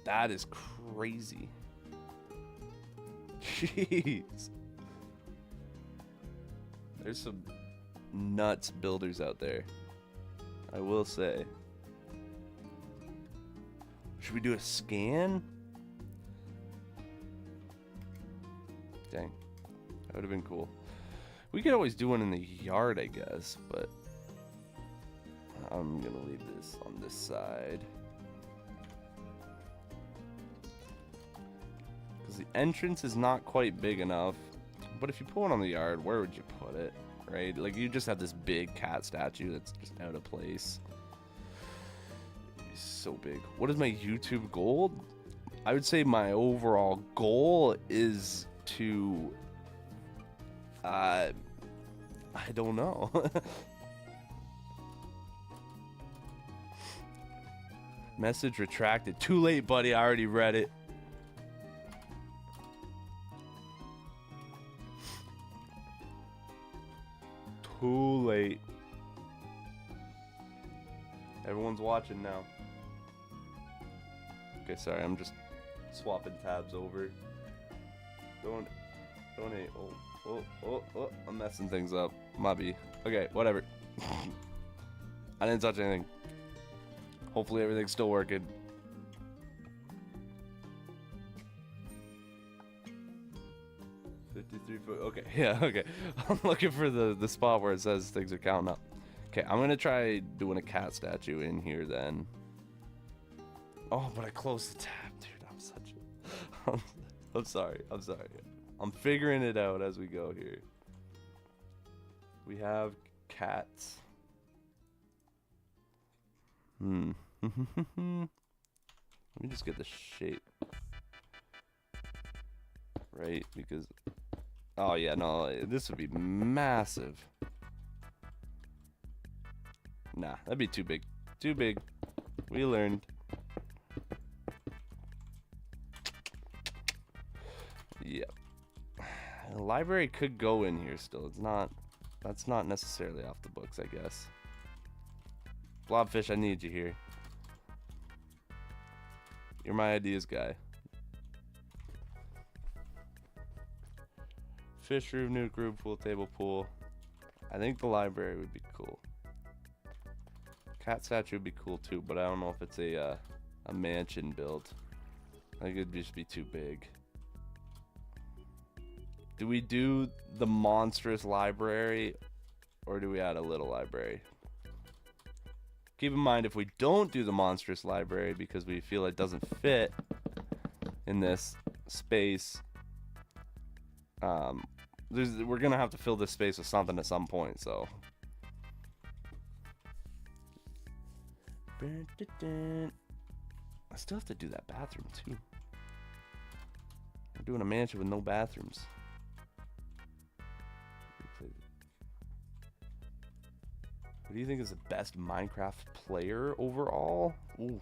That is crazy. Jeez. There's some nuts builders out there, I will say. Should we do a scan? Dang. That would have been cool. We could always do one in the yard, I guess, but I'm gonna leave this on this side. Because the entrance is not quite big enough. But if you put one on the yard, where would you put it? Right? Like, you just have this big cat statue that's just out of place. It's so big. What is my YouTube goal? I would say my overall goal is to... I don't know. Message retracted. Too late, buddy. I already read it. too late. Everyone's watching now. Okay, sorry, I'm just swapping tabs over. Donate. Oh, I'm messing things up. Mobby. Okay, whatever. I didn't touch anything. Hopefully everything's still working. Okay, yeah, okay. I'm looking for the spot where it says things are counting up. Okay, I'm gonna try doing a cat statue in here then. Oh, but I closed the tab, dude. I'm such a... I'm sorry. I'm figuring it out as we go here. We have cats. Let me just get the shape right, because... Oh yeah, no, this would be massive. Nah, that'd be too big. Too big. We learned. Yep. The library could go in here still. It's not... That's not necessarily off the books, I guess. Blobfish, I need you here. You're my ideas guy. Fish room, new group, pool table, pool. I think the library would be cool. Cat statue would be cool too, but I don't know if it's a mansion build. I think it'd just be too big. Do we do the monstrous library, or do we add a little library? Keep in mind, if we don't do the monstrous library because we feel it doesn't fit in this space, we're gonna have to fill this space with something at some point, so. I still have to do that bathroom too. We're doing a mansion with no bathrooms. Who do you think is the best Minecraft player overall? Oof.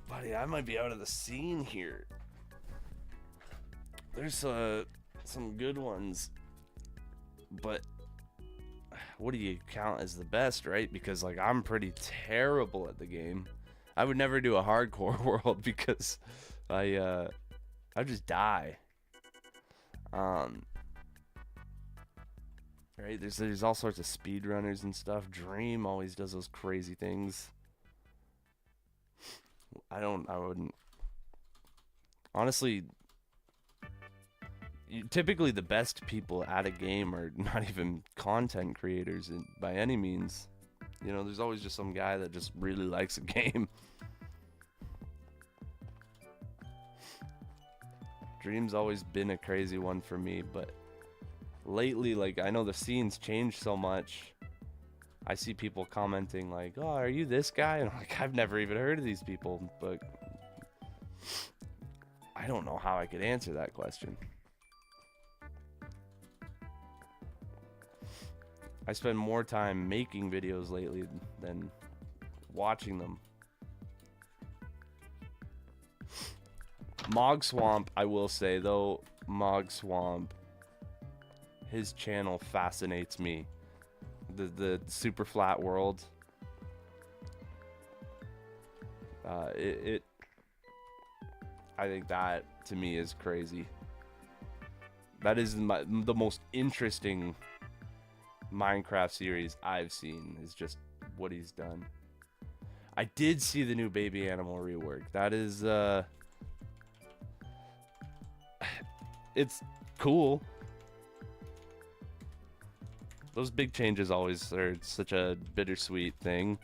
Buddy, I might be out of the scene here. There's some good ones, but what do you count as the best, right? Because like I'm pretty terrible at the game. I would never do a hardcore world because I just die. Right? There's all sorts of speedrunners and stuff. Dream always does those crazy things. I wouldn't. Honestly, typically the best people at a game are not even content creators by any means. You know, there's always just some guy that just really likes a game. Dream's always been a crazy one for me, but lately, like, I know the scene's changed so much. I see people commenting like, oh, are you this guy? And I'm like, I've never even heard of these people, but I don't know how I could answer that question. I spend more time making videos lately than watching them. Mog Swamp, I will say though, Mog Swamp, his channel fascinates me. The super flat world. I think that to me is crazy. That is the most interesting Minecraft series I've seen, is just what he's done. I did see the new baby animal rework. That is it's cool. Those big changes always are such a bittersweet thing.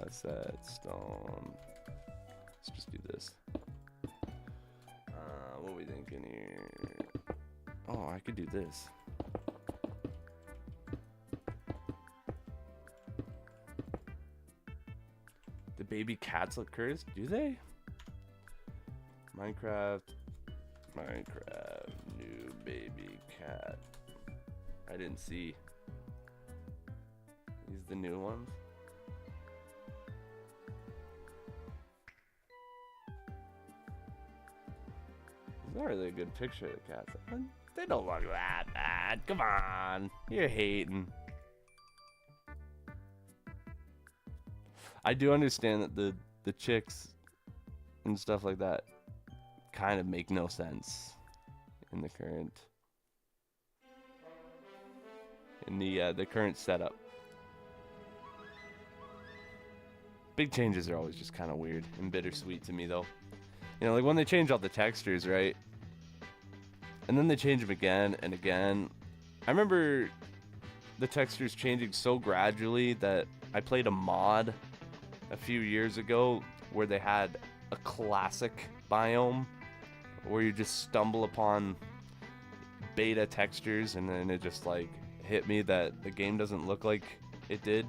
Set stone. Let's just do this. What are we thinking here? Oh, I could do this. The baby cats look cursed? Do they? Minecraft, new baby cat. I didn't see. These the new ones. It's not really a good picture of the cats. They don't look that bad. Come on. You're hating. I do understand that the chicks and stuff like that kind of make no sense in the current setup. Big changes are always just kind of weird and bittersweet to me, though. You know, like when they change all the textures, right? And then they change them again and again. I remember the textures changing so gradually that I played a mod a few years ago where they had a classic biome where you just stumble upon beta textures, and then it just like hit me that the game doesn't look like it did.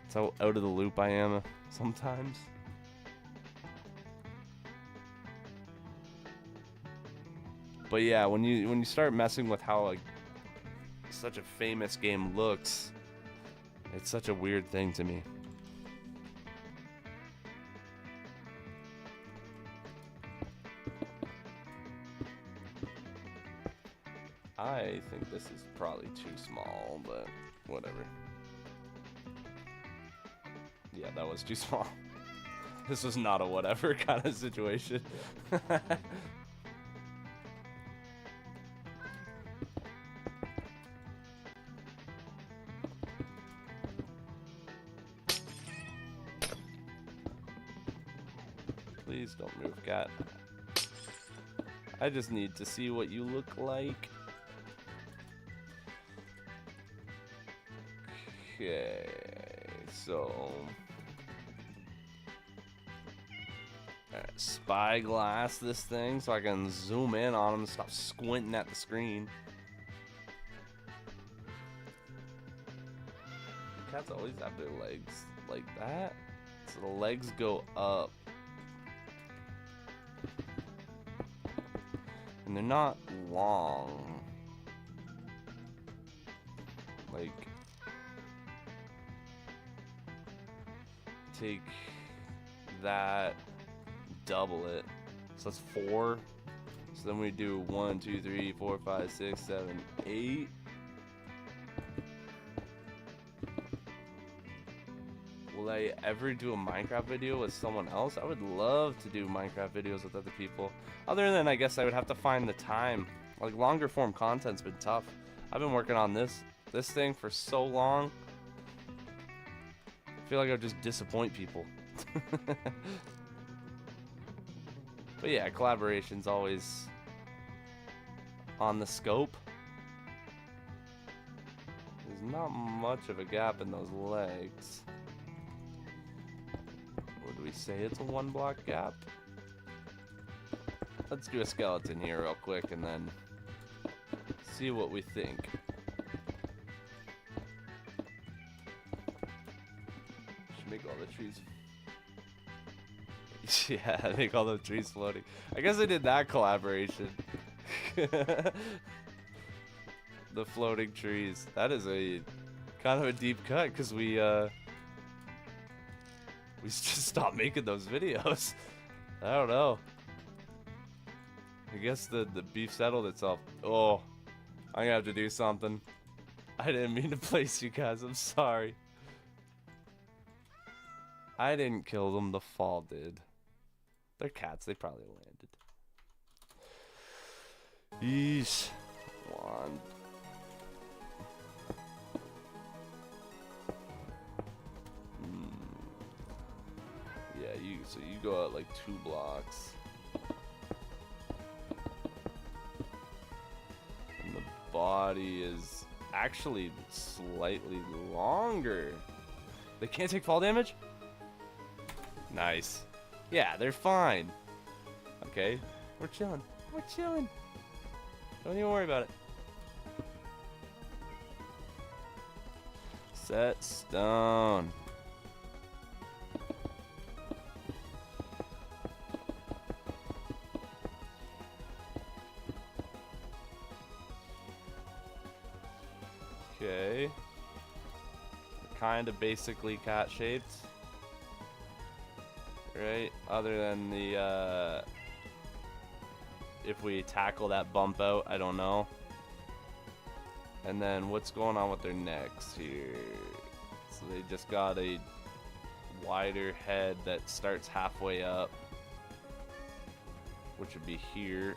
That's how out of the loop I am sometimes. But yeah, when you start messing with how like such a famous game looks, it's such a weird thing to me. I think this is probably too small, but whatever. Yeah, that was too small. This was not a whatever kind of situation. Please don't move, cat. I just need to see what you look like. Okay, so spyglass this thing so I can zoom in on him and stop squinting at the screen. Cats always have their legs like that, so the legs go up. And they're not long. Like, take that, double it. So that's 4. So then we do 1, 2, 3, 4, 5, 6, 7, 8. Will I ever do a Minecraft video with someone else? I would love to do Minecraft videos with other people. Other than, I guess I would have to find the time. Like, longer form content's been tough. I've been working on this thing for so long. I feel like I would just disappoint people. But yeah, collaboration's always on the scope. There's not much of a gap in those legs. Would we say it's a 1 block gap? Let's do a skeleton here real quick and then see what we think. Should make all the trees. Yeah, make all the trees floating. I guess I did that collaboration. The floating trees. That is a kind of a deep cut because we just stopped making those videos. I don't know. I guess the beef settled itself. Oh, I'm gonna have to do something. I didn't mean to place you guys. I'm sorry. I didn't kill them. The fall did. They're cats. They probably landed. Yeesh. One. Yeah, so you go out like 2 blocks. And the body is actually slightly longer. They can't take fall damage? Nice. Yeah, they're fine. Okay, we're chilling. We're chilling. Don't even worry about it. Set stone. Okay. Kind of basically cat shaped. Right? Other than the if we tackle that bump out, I don't know. And then what's going on with their necks here? So they just got a wider head that starts halfway up, which would be here.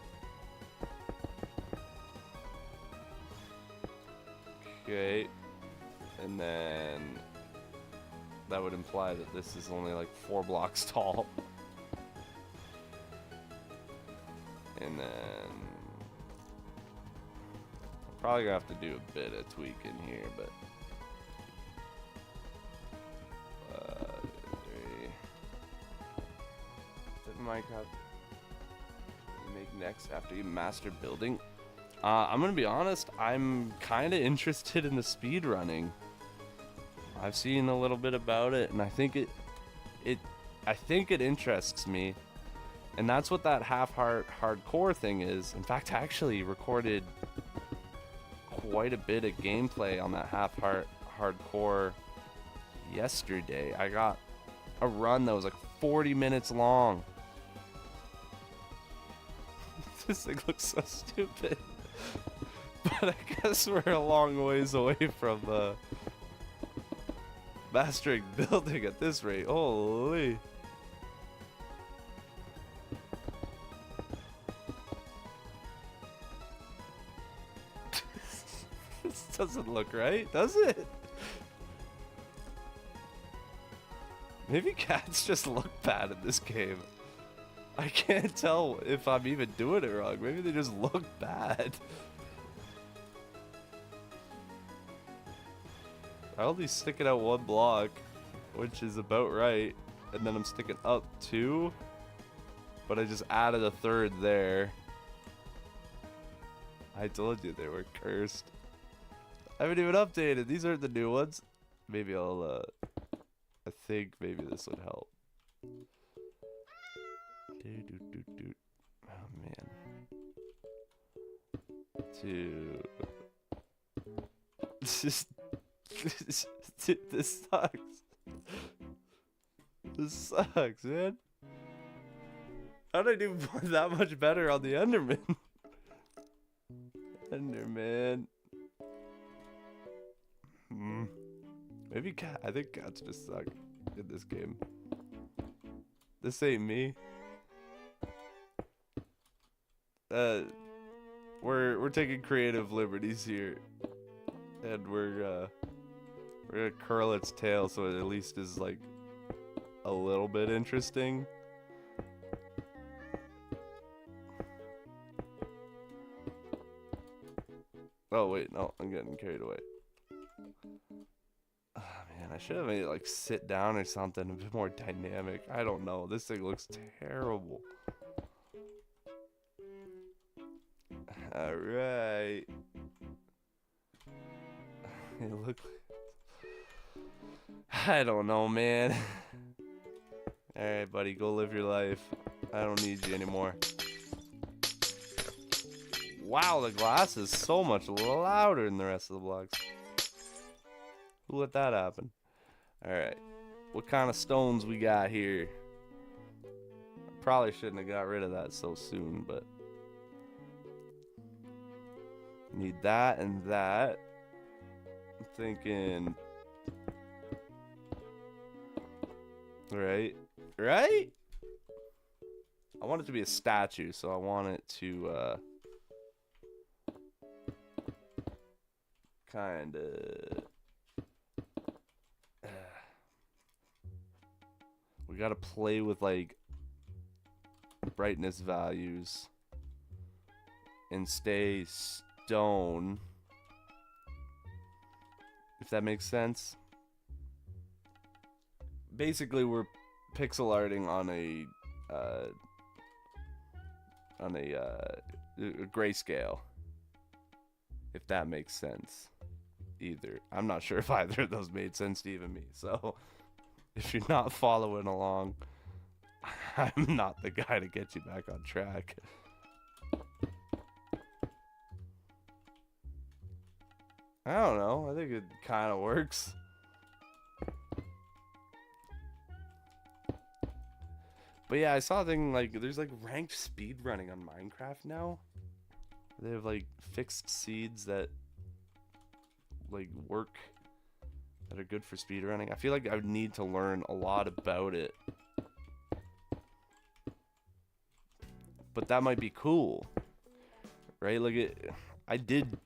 Okay, and then that would imply that this is only like 4 blocks tall. And then I'm probably gonna have to do a bit of tweaking here, but Minecraft make next after you master building. I'm gonna be honest, I'm kind of interested in the speed running. I've seen a little bit about it, and I think it interests me. And that's what that hardcore thing is. In fact, I actually recorded quite a bit of gameplay on that hardcore yesterday. I got a run that was like 40 minutes long. This thing looks so stupid. But I guess we're a long ways away from mastering building at this rate. Holy. This doesn't look right, does it? Maybe cats just look bad in this game. I can't tell if I'm even doing it wrong. Maybe they just look bad. I only stick it out 1 block, which is about right. And then I'm sticking up 2. But I just added a 3rd there. I told you they were cursed. I haven't even updated. These aren't the new ones. Maybe I'll, I think maybe this would help. Oh man. 2. This sucks. This sucks, man. How did I do that much better on the Enderman? Enderman. Maybe cat. I think cats just suck in this game. This ain't me. We're taking creative liberties here, and we're gonna curl its tail so it at least is like a little bit interesting. Oh wait, no, I'm getting carried away. Oh man, I should have made it like sit down or something, a bit more dynamic. I don't know. This thing looks terrible. Alright. It look I don't know, man. Alright, buddy, go live your life. I don't need you anymore. Wow, the glass is so much louder than the rest of the blocks. Who let that happen? Alright. What kind of stones we got here? Probably shouldn't have got rid of that so soon, but need that and that. I'm thinking. Right? Right? I want it to be a statue, so I want it to kind of. We gotta play with like brightness values and stay stone, if that makes sense. Basically, we're pixel arting on a grayscale, if that makes sense. Either I'm not sure if either of those made sense to even me. So if you're not following along, I'm not the guy to get you back on track. I don't know. I think it kind of works. But yeah, I saw a thing like there's like ranked speed running on Minecraft now. They have like fixed seeds that like work, that are good for speed running. I feel like I would need to learn a lot about it. But that might be cool. Right? Like I did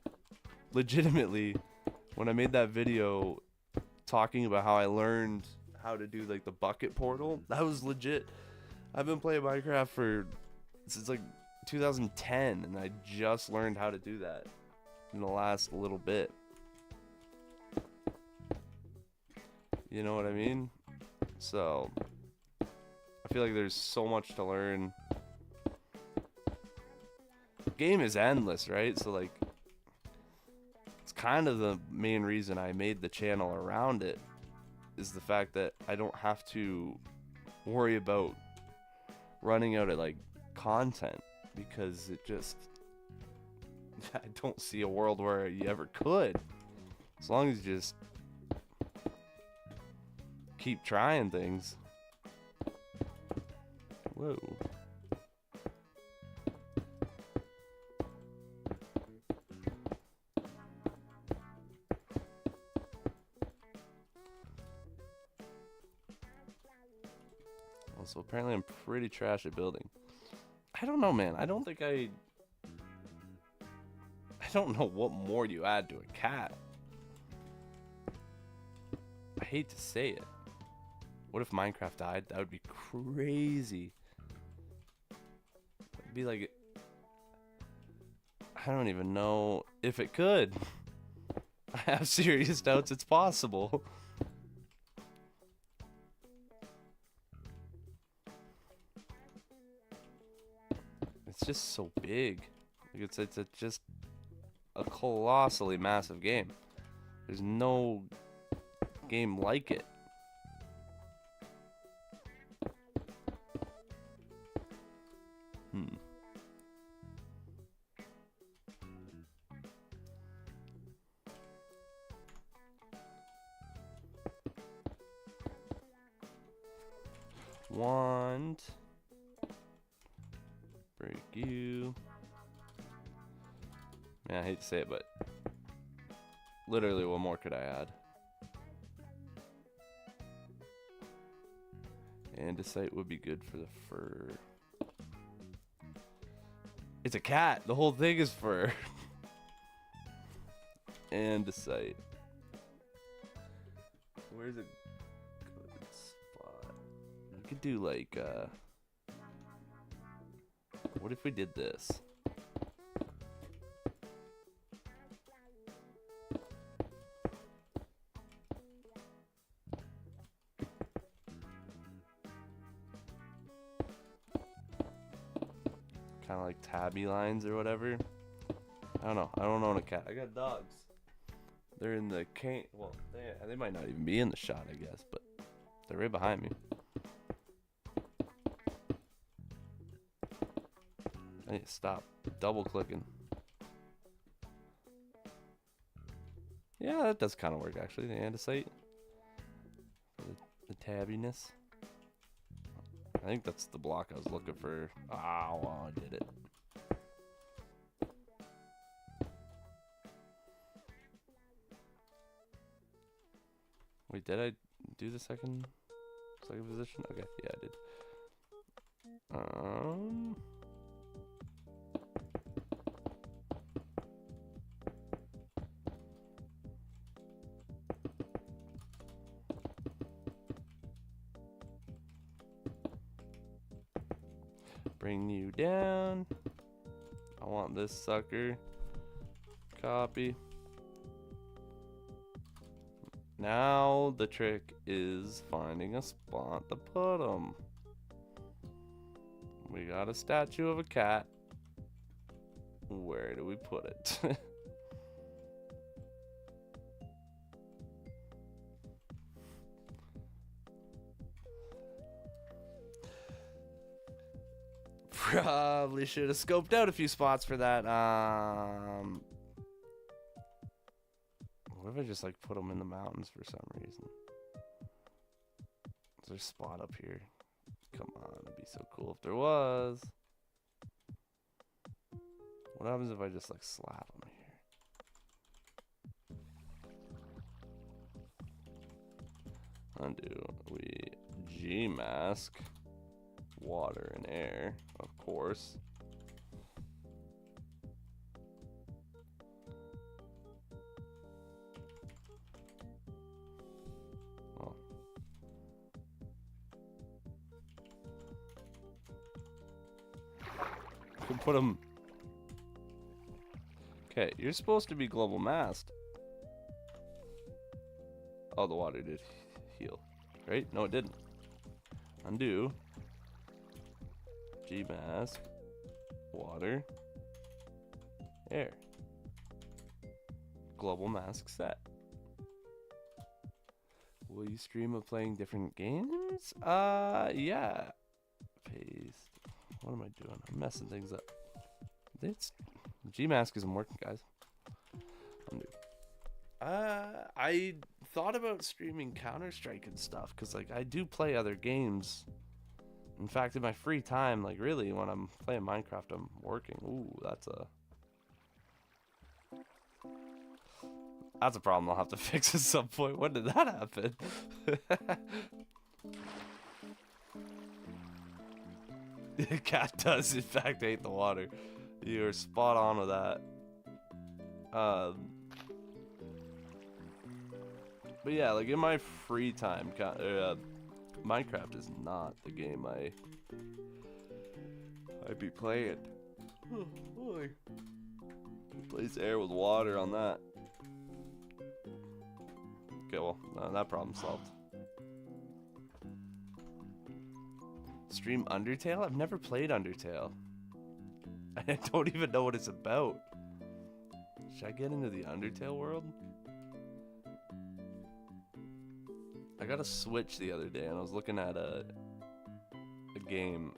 legitimately, when I made that video talking about how I learned how to do like the bucket portal, that was legit. I've been playing Minecraft since like 2010, and I just learned how to do that in the last little bit. You know what I mean? So I feel like there's so much to learn. The game is endless, right? So like it's kind of the main reason I made the channel around it, is the fact that I don't have to worry about running out of like content, because it just, I don't see a world where you ever could, as long as you just keep trying things. Whoa. So apparently I'm pretty trash at building. I don't know, man. I don't know what more you add to a cat. I hate to say it. What if Minecraft died? That would be crazy. It'd be like, I don't even know if it could. I have serious doubts it's possible. It's just so big. Like it's just a colossally massive game. There's no game like it. Want break you. Man, I hate to say it, but literally what more could I add? Andesite would be good for the fur. It's a cat. The whole thing is fur. Andesite. Where's a good spot? You could do like what if we did this? Kind of like tabby lines or whatever. I don't know. I don't own a cat. I got dogs. They're in the cane. Well, they might not even be in the shot, I guess, but they're right behind me. I need to stop double clicking. Yeah, that does kind of work actually. The andesite for the tabbiness. I think that's the block I was looking for. Ah, well, I did it. Wait, did I do the second position? Okay, yeah, I did. Bring you down. I want this sucker. Copy. Now the trick is finding a spot to put them. We got a statue of a cat. Where do we put it? Probably should have scoped out a few spots for that. What if I just like put them in the mountains for some reason? Is there a spot up here? Come on, it'd be so cool if there was. What happens if I just like slap him here? Undo. We G mask. Water and air, of course. Well. Can put him. Okay, you're supposed to be global masked. Oh, the water did heal. Right? No, it didn't. Undo. G mask. Water. Air. Global mask set. Will you stream of playing different games? Yeah. Paste. What am I doing? I'm messing things up. It's Gmask isn't working, guys. Undo. I thought about streaming Counter-Strike and stuff because like I do play other games. In fact, in my free time, like really when I'm playing Minecraft, I'm working. Ooh, that's a problem I'll have to fix at some point. When did that happen? The cat does in fact hate the water. You're spot on with that. But yeah, like in my free time, Minecraft is not the game I'd be playing. Oh boy. Replace air with water on that. Okay, well, that problem solved. Stream Undertale? I've never played Undertale. I don't even know what it's about. Should I get into the Undertale world? I got a Switch the other day and I was looking at a game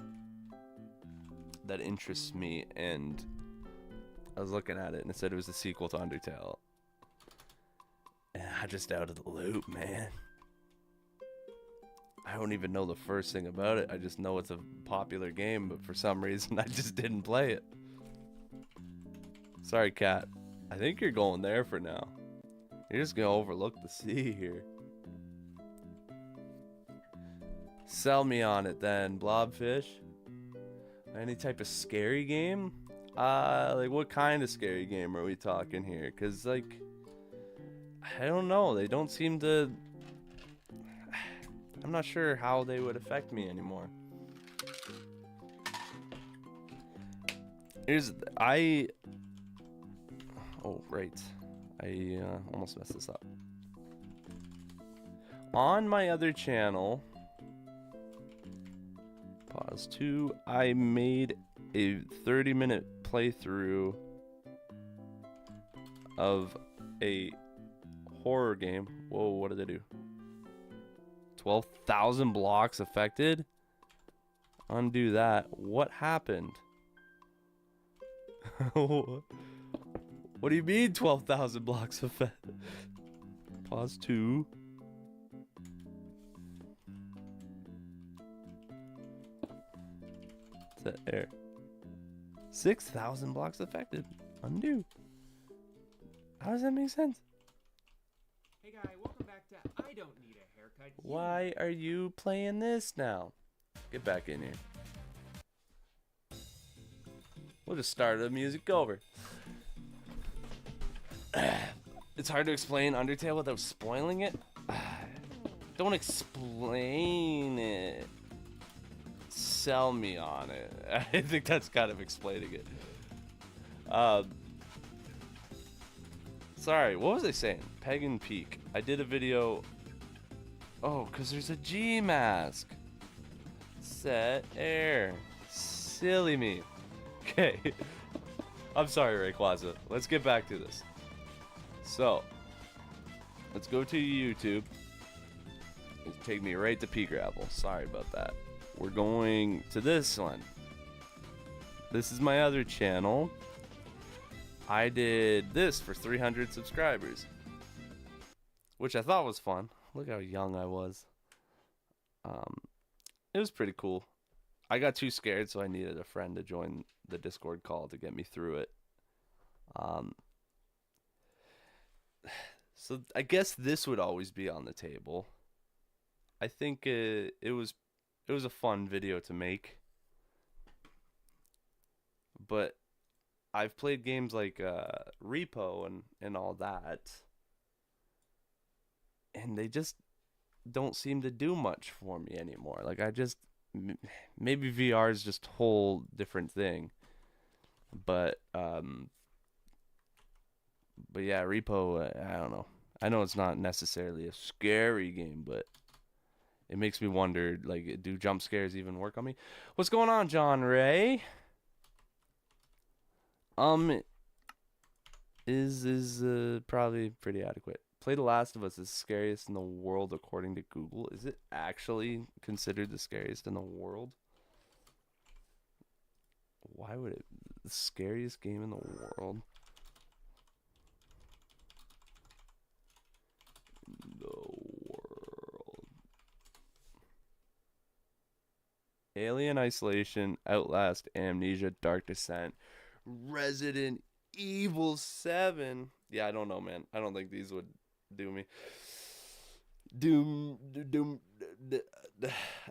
that interests me, and I was looking at it and it said it was a sequel to Undertale. And I'm just out of the loop, man. I don't even know the first thing about it. I just know it's a popular game, but for some reason I just didn't play it. Sorry, cat. I think you're going there for now. You're just gonna overlook the sea here. Sell me on it then, Blobfish. Any type of scary game? Like what kind of scary game are we talking here? Cause like, I don't know. They don't seem to. I'm not sure how they would affect me anymore. Oh, right. I almost messed this up. On my other channel, pause 2, I made a 30-minute playthrough of a horror game. Whoa, what did I do? 12,000 blocks affected? Undo that. What happened? What do you mean 12,000 blocks affected? Pause 2. Set air. 6,000 blocks affected. Undo. How does that make sense? Hey guy, welcome back to I Don't Need a Haircut. Why are you playing this now? Get back in here. We'll just start the music over. It's hard to explain Undertale without spoiling it. Don't explain it. Sell me on it. I think that's kind of explaining it. Sorry, what was I saying? Pagan Peak. I did a video. Oh, because there's a G mask. Set air. Silly me. Okay. I'm sorry, Rayquaza. Let's get back to this. So, let's go to YouTube. Take me right to Pea Gravel. Sorry about that. We're going to this one. This is my other channel. I did this for 300 subscribers, which I thought was fun. Look how young I was. it was pretty cool. I got too scared, so I needed a friend to join the Discord call to get me through it. Um, so I guess this would always be on the table. I think it was a fun video to make, but I've played games like Repo and all that, and they just don't seem to do much for me anymore. Like maybe VR is just a whole different thing, but yeah, Repo, I don't know. I know it's not necessarily a scary game, but it makes me wonder, like, do jump scares even work on me? What's going on, John Ray? Is probably pretty adequate. Play The Last of Us is scariest in the world according to Google. Is it actually considered the scariest in the world? Why would it? The scariest game in the world? Alien Isolation, Outlast, Amnesia, Dark Descent, Resident Evil 7. Yeah, I don't know, man. I don't think these would do me. Doom.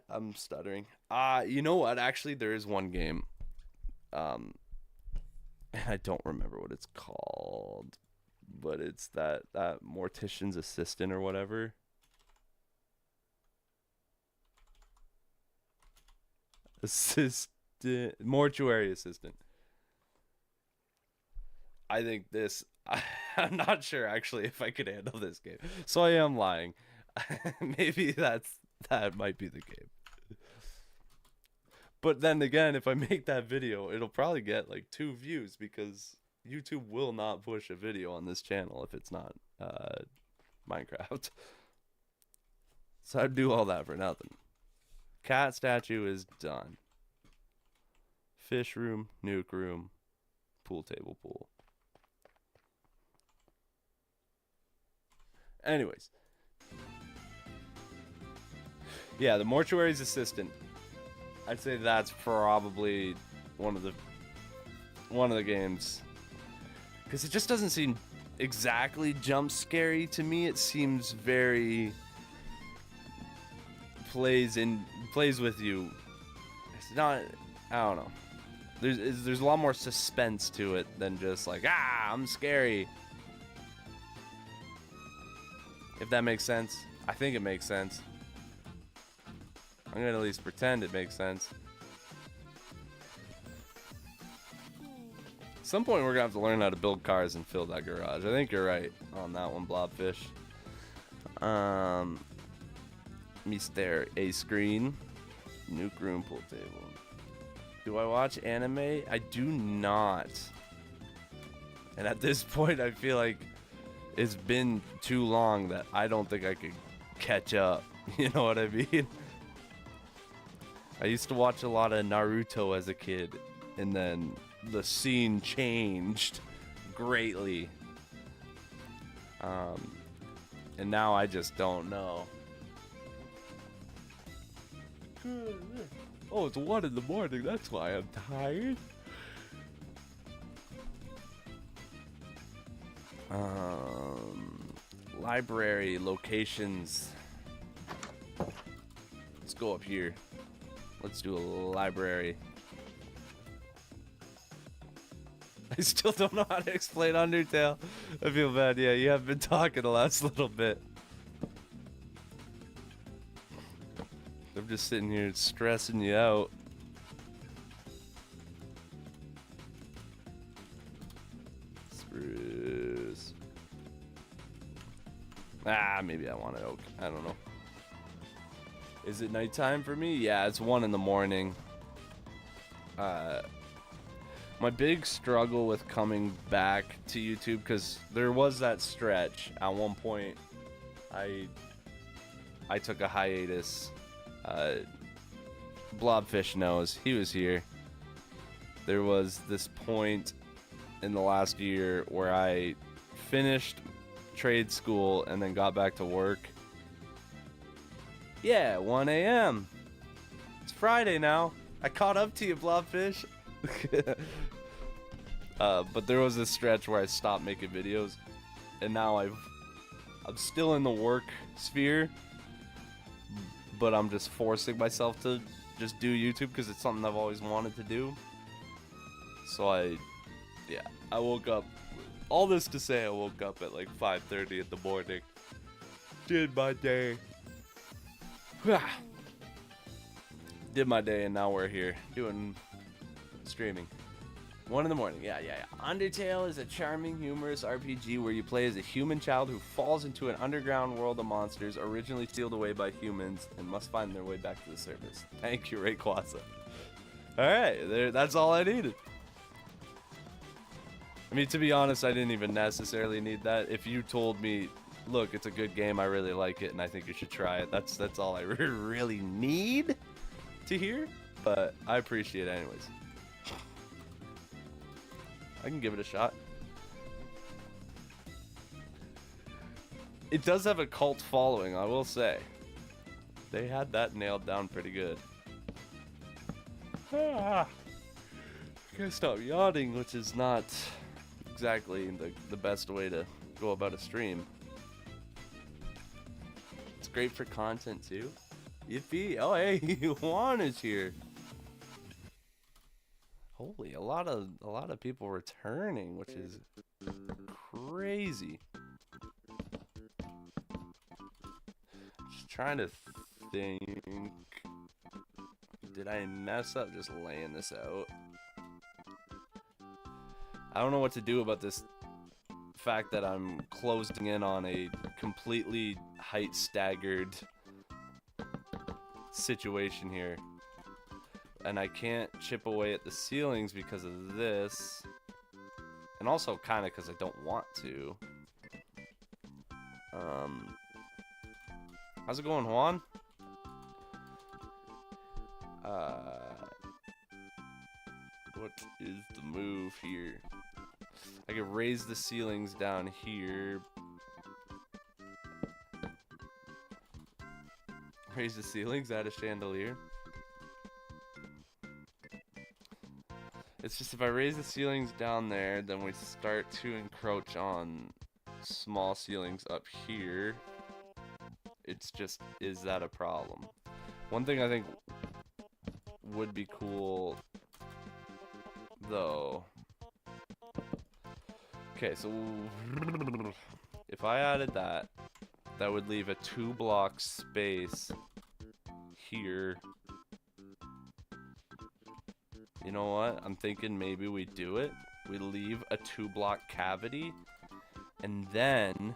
I'm stuttering. You know what? Actually, there is one game. And I don't remember what it's called, but it's that Mortician's Assistant or whatever. Mortuary Assistant. I think I'm not sure actually if I could handle this game, so I am lying. Maybe that might be the game. But then again, if I make that video, it'll probably get like 2 views because YouTube will not push a video on this channel if it's not Minecraft. So I'd do all that for nothing. Cat statue is done. Fish room, nuke room, pool table, pool. Anyways. Yeah, the Mortuary's Assistant. I'd say that's probably one of the games. Because it just doesn't seem exactly jump scary to me. It seems very plays with you. It's not, I don't know. There's a lot more suspense to it than just like, I'm scary. If that makes sense. I think it makes sense. I'm gonna at least pretend it makes sense. At some point we're gonna have to learn how to build cars and fill that garage. I think you're right on that one, Blobfish. Mr. A Screen. Nuke room, pool table. Do I watch anime? I do not. And at this point I feel like it's been too long that I don't think I could catch up. You know what I mean? I used to watch a lot of Naruto as a kid, and then the scene changed greatly. And now I just don't know. Oh, it's 1 in the morning, that's why I'm tired. Library locations. Let's go up here. Let's do a library. I still don't know how to explain Undertale. I feel bad. Yeah, you have been talking the last little bit. I'm just sitting here stressing you out. Spruce. Maybe I want it oak. I don't know. Is it nighttime for me? Yeah, it's 1 in the morning. My big struggle with coming back to YouTube, because there was that stretch at one point. I took a hiatus. Blobfish knows. He was here. There was this point in the last year where I finished trade school and then got back to work. Yeah, 1 a.m. Friday now. I caught up to you, Blobfish. But there was this stretch where I stopped making videos, and now I'm still in the work sphere, but I'm just forcing myself to just do YouTube because it's something I've always wanted to do. So I woke up. All this to say, I woke up at like 5:30 in the morning. Did my day. Did my day, and now we're here doing streaming. 1 in the morning. Yeah. Undertale is a charming, humorous RPG where you play as a human child who falls into an underground world of monsters originally sealed away by humans and must find their way back to the surface. Thank you, Rayquaza. Alright, that's all I needed. I mean, to be honest, I didn't even necessarily need that. If you told me, look, it's a good game, I really like it, and I think you should try it, that's all I really need to hear, but I appreciate it anyways. I can give it a shot. It does have a cult following, I will say. They had that nailed down pretty good. Can't stop yawning, which is not exactly the best way to go about a stream. It's great for content too. Yippee! Oh hey, Juan is here. Holy, a lot of people returning, which is crazy. Just trying to think. Did I mess up just laying this out? I don't know what to do about this fact that I'm closing in on a completely height staggered situation here. And I can't chip away at the ceilings because of this. And also kind of because I don't want to. How's it going, Juan? What is the move here? I can raise the ceilings down here. Raise the ceilings, add a chandelier. It's just if I raise the ceilings down there, then we start to encroach on small ceilings up here. It's just, is that a problem? One thing I think would be cool, though. Okay, so if I added that, that would leave a 2-block space here. You know what? I'm thinking maybe we do it. We leave a 2-block cavity, and then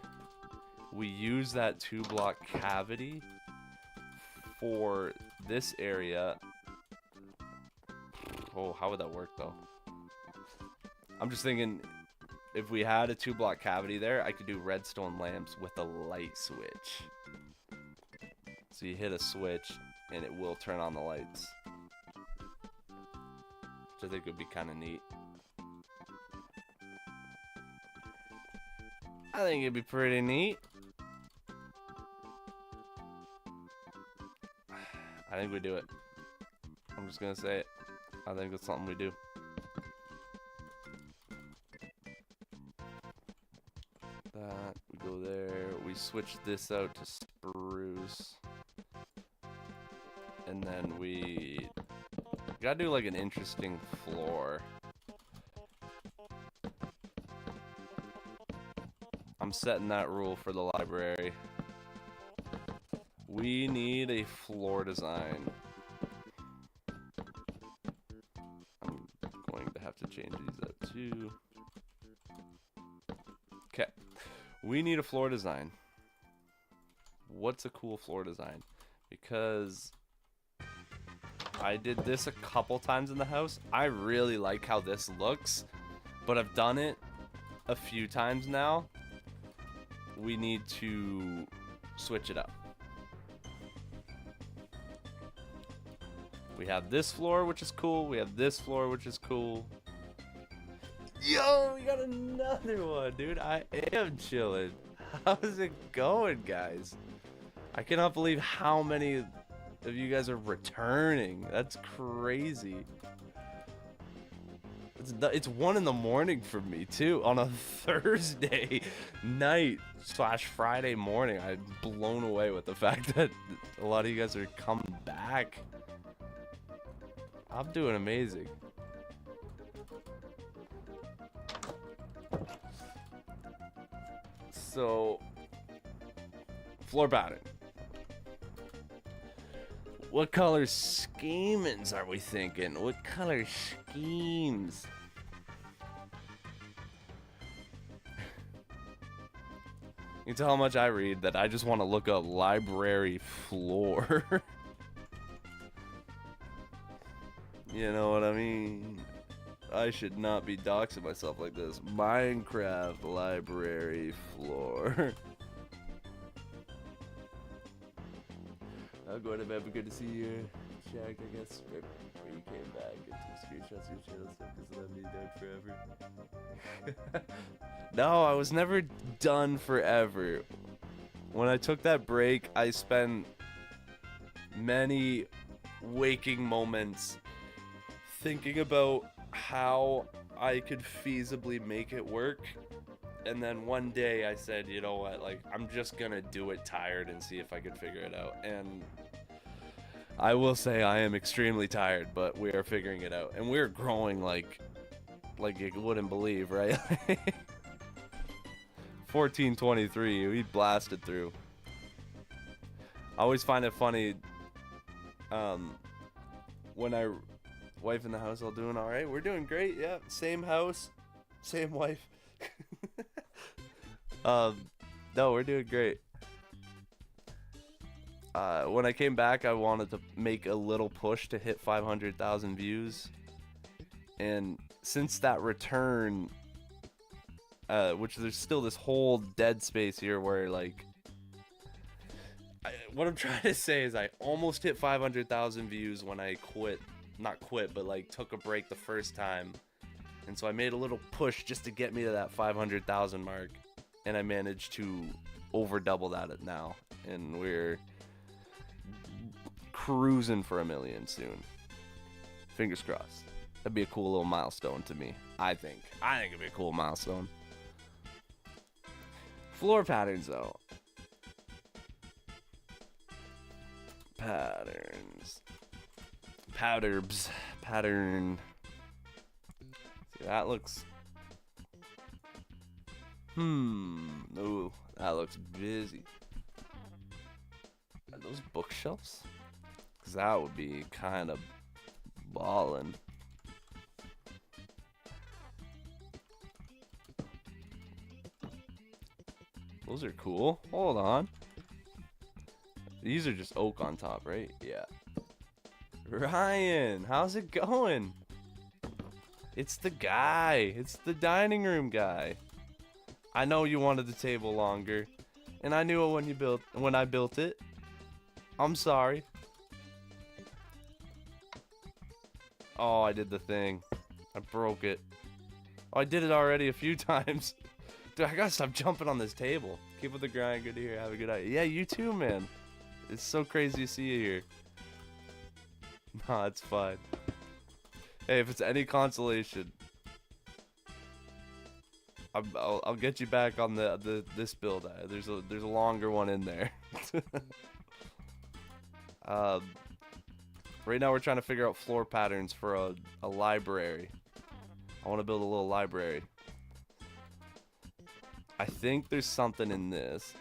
we use that 2-block cavity for this area. Oh, how would that work though? I'm just thinking if we had a 2-block cavity there, I could do redstone lamps with a light switch. So you hit a switch and it will turn on the lights. Which I think would be kind of neat. I think it'd be pretty neat. I think we do it. I'm just gonna say it. I think it's something we do. That, we go there. We switch this out to spruce. And then we gotta do like an interesting floor. I'm setting that rule for the library. We need a floor design. I'm going to have to change these up too. Okay. We need a floor design. What's a cool floor design? Because I did this a couple times in the house. I really like how this looks, but I've done it a few times now. We need to switch it up. We have this floor, which is cool. We have this floor, which is cool. Yo, we got another one, dude. I am chilling. How's it going, guys? I cannot believe how many of you guys are returning. That's crazy. It's 1 in the morning for me too on a Thursday night / Friday morning. I'm blown away with the fact that a lot of you guys are coming back. I'm doing amazing. So, floor pattern. What color schemings are we thinking? What color schemes? You can tell how much I read that I just want to look up library floor. You know what I mean? I should not be doxing myself like this. Minecraft library floor. I'll go to bed, but good to see you. Jack, I guess, right before you came back. Get some screenshots of your channel stuff because let me down forever. No, I was never done forever. When I took that break, I spent many waking moments thinking about how I could feasibly make it work. And then one day I said, you know what, like, I'm just gonna do it tired and see if I could figure it out. And I will say I am extremely tired, but we are figuring it out. And we're growing like you wouldn't believe, right? 1423, we blasted through. I always find it funny when wife in the house all doing all right. We're doing great, yeah. Same house, same wife. No, we're doing great. When I came back, I wanted to make a little push to hit 500,000 views. And since that return, which there's still this whole dead space here where, like, what I'm trying to say is I almost hit 500,000 views when I quit. Not quit, but, like, took a break the first time. And so I made a little push just to get me to that 500,000 mark. And I managed to over double that now. And we're cruising for 1 million soon. Fingers crossed. That'd be a cool little milestone to me, I think. I think it'd be a cool milestone. Floor patterns, though. Patterns. Patterbs. Pattern. See, that looks... Ooh, that looks busy. Are those bookshelves? Because that would be kind of ballin'. Those are cool. Hold on. These are just oak on top, right? Yeah. Ryan, how's it going? It's the guy. It's the dining room guy. I know you wanted the table longer, and I knew it when I built it. I'm sorry. Oh, I did the thing. I broke it. Oh, I did it already a few times. Dude, I gotta stop jumping on this table. Keep with the grind. Good to hear. Have a good night. Yeah, you too, man. It's so crazy to see you here. Nah, it's fine. Hey, if it's any consolation, I'll get you back on this build. There's a longer one in there. Right now we're trying to figure out floor patterns for a library. I want to build a little library. I think there's something in this.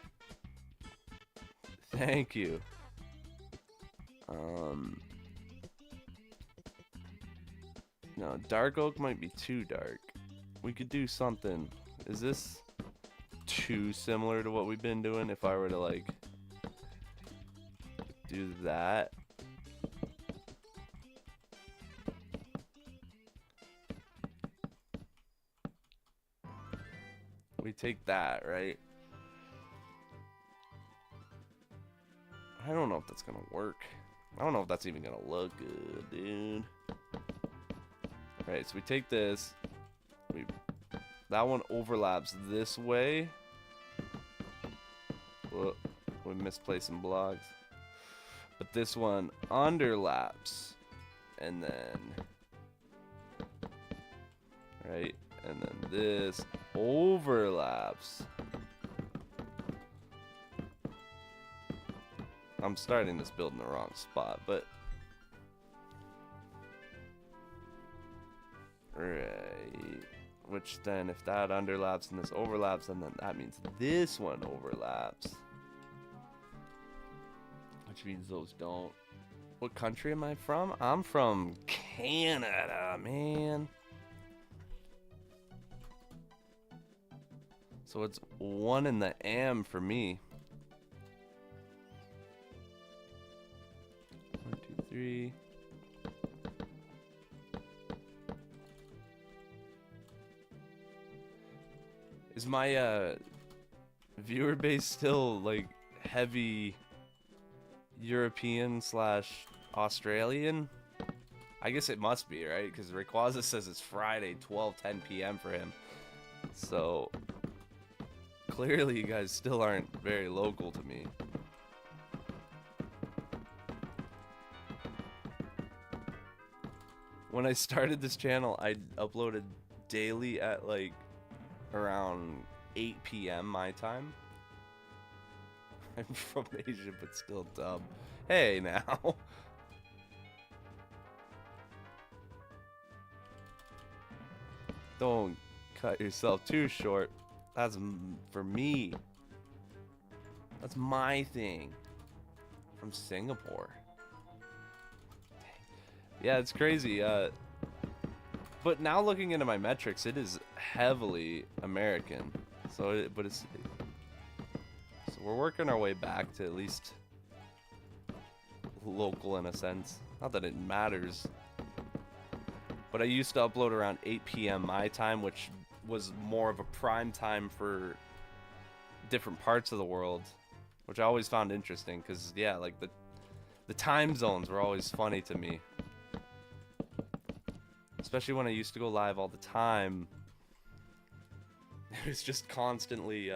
Thank you. No, dark oak might be too dark. We could do something. Is this too similar to what we've been doing? If I were to, like, do that. We take that, right? I don't know if that's gonna work. I don't know if that's even gonna look good, dude. Alright, so we take this. That one overlaps this way. Whoa, we misplaced some blocks. but this one underlaps, and then right, and then this overlaps. I'm starting this build in the wrong spot, but right, which then if that underlaps and this overlaps, then that means this one overlaps, which means those don't. What country am I from? I'm from Canada, man. So it's 1 in the AM for me. 1, 2, 3. Is my viewer base still like heavy European / Australian? I guess it must be, right? Because Rayquaza says it's Friday, 12:10 p.m. for him. So clearly you guys still aren't very local to me. When I started this channel, I uploaded daily at like around 8 p.m. my time. I'm from Asia, but still dumb. Hey, now. Don't cut yourself too short. That's for me. That's my thing. From Singapore. Yeah, it's crazy. But now looking into my metrics, it is heavily American. So, so we're working our way back to at least local in a sense. Not that it matters. But I used to upload around 8 p.m. my time, which was more of a prime time for different parts of the world, which I always found interesting because, yeah, like the time zones were always funny to me. Especially when I used to go live all the time. It was just constantly,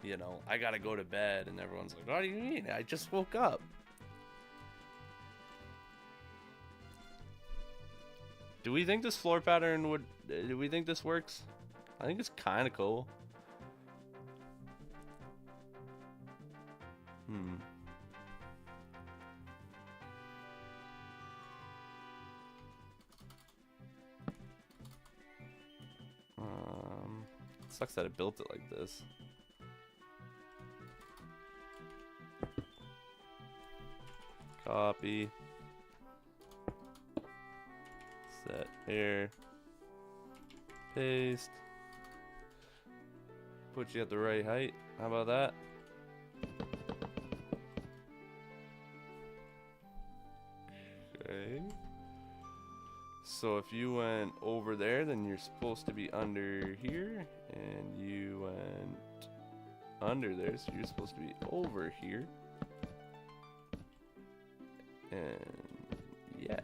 you know, I gotta go to bed, and everyone's like, what do you mean? I just woke up. Do we think this floor pattern would, do we think this works? I think it's kind of cool. Sucks that I built it like this. Copy. Set here. Paste. Put you at the right height. How about that? Okay. So if you went over there, then you're supposed to be under here, and you went under there, so you're supposed to be over here. And yeah.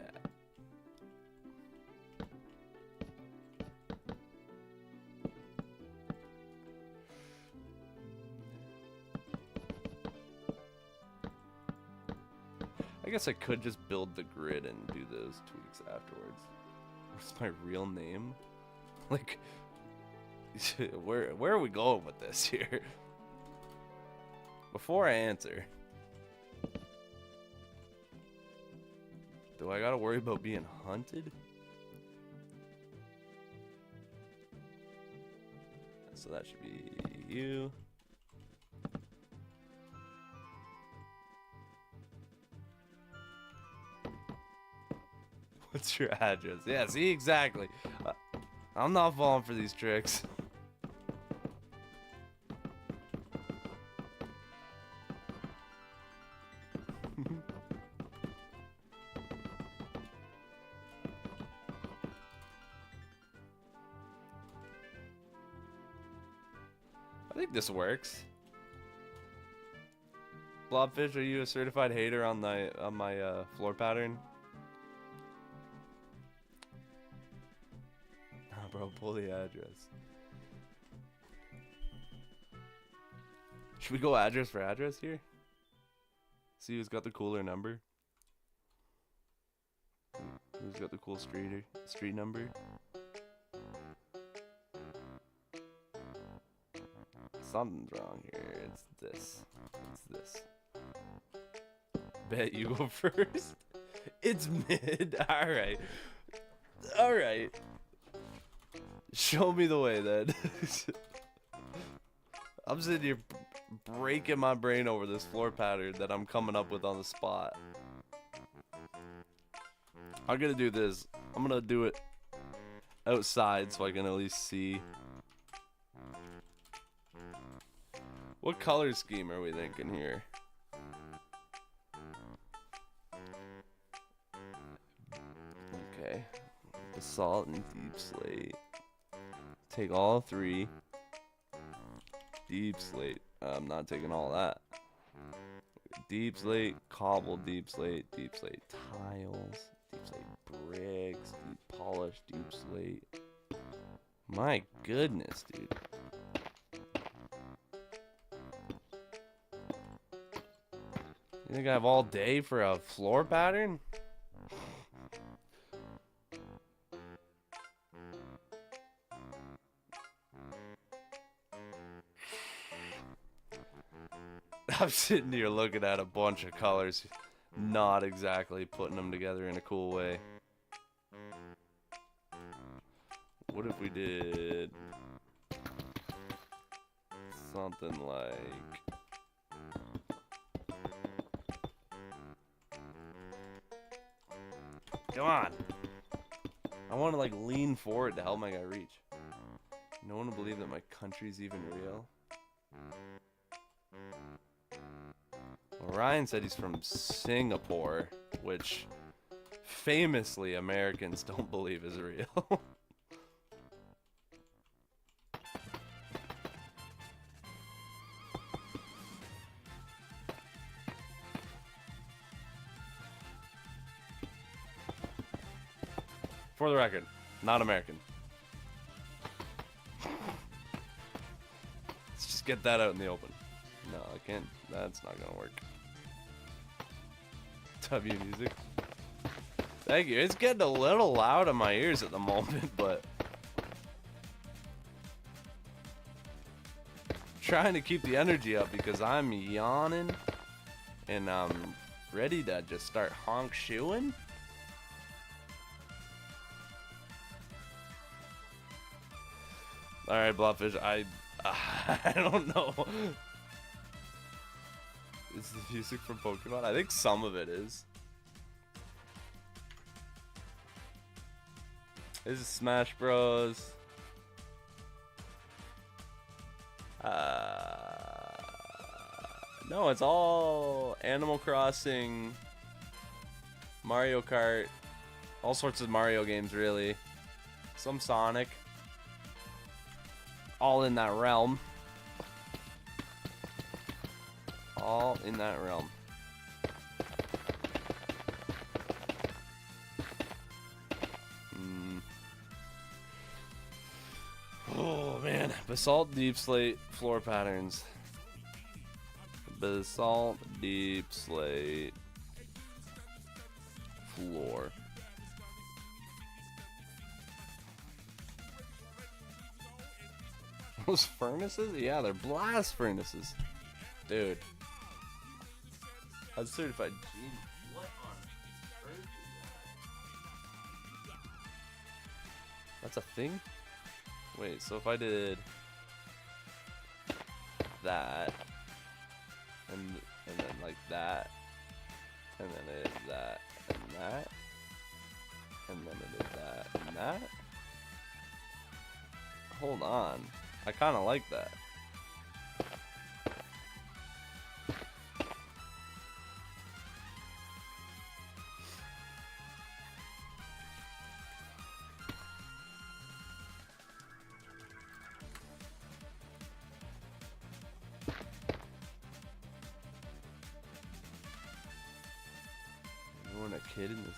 I guess I could just build the grid and do those tweaks afterwards. What's my real name? Like, where are we going with this here? Before I answer, do I gotta worry about being hunted? So that should be you. What's your address? Yeah, see, exactly. I'm not falling for these tricks. I think this works. Blobfish, are you a certified hater on my floor pattern? Bro, pull the address. Should we go address for address here? See who's got the cooler number? Who's got the cool street number? Something's wrong here. It's this. It's this. Bet you go first. It's mid. Alright. Alright. Show me the way then. I'm sitting here breaking my brain over this floor pattern that I'm coming up with on the spot. I'm gonna do this. I'm gonna do it outside so I can at least see. What color scheme are we thinking here? Okay. Basalt and deep slate. Take all three. Deep slate. I'm not taking all that. Deep slate, cobble, deep slate tiles, deep slate bricks, deep polished, deep slate. My goodness, dude. You think I have all day for a floor pattern? I'm sitting here looking at a bunch of colors, not exactly putting them together in a cool way. What if we did something like... Come on! I want to like lean forward to help my guy reach. No one will believe that my country's even real. Well, Ryan said he's from Singapore, which famously Americans don't believe is real. For the record, not American. Let's just get that out in the open. No, I can't. That's not gonna work. W music. Thank you. It's getting a little loud in my ears at the moment, but trying to keep the energy up because I'm yawning and I'm ready to just start honk shoeing. All right, Blobfish. I don't know. Is the music from Pokemon? I think some of it is. This is Smash Bros. No, it's all Animal Crossing, Mario Kart, all sorts of Mario games, really. Some Sonic. All in that realm. All in that realm. Oh man, basalt deep slate floor patterns. Basalt deep slate floor. Those furnaces? Yeah, they're blast furnaces. Dude. I'm certified genius. What on earth is that? That's a thing? Wait, so if I did that, and then like that, and then I did that, and that, and then I did that, and that? Hold on. I kind of like that. Anyone a kid in this?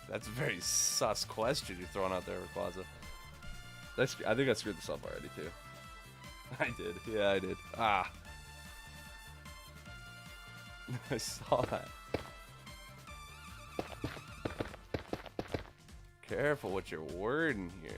That's a very sus question you're throwing out there, Plaza. I think I screwed this up already, too. I did. Yeah, I did. Ah. I saw that. Careful what you're wording here.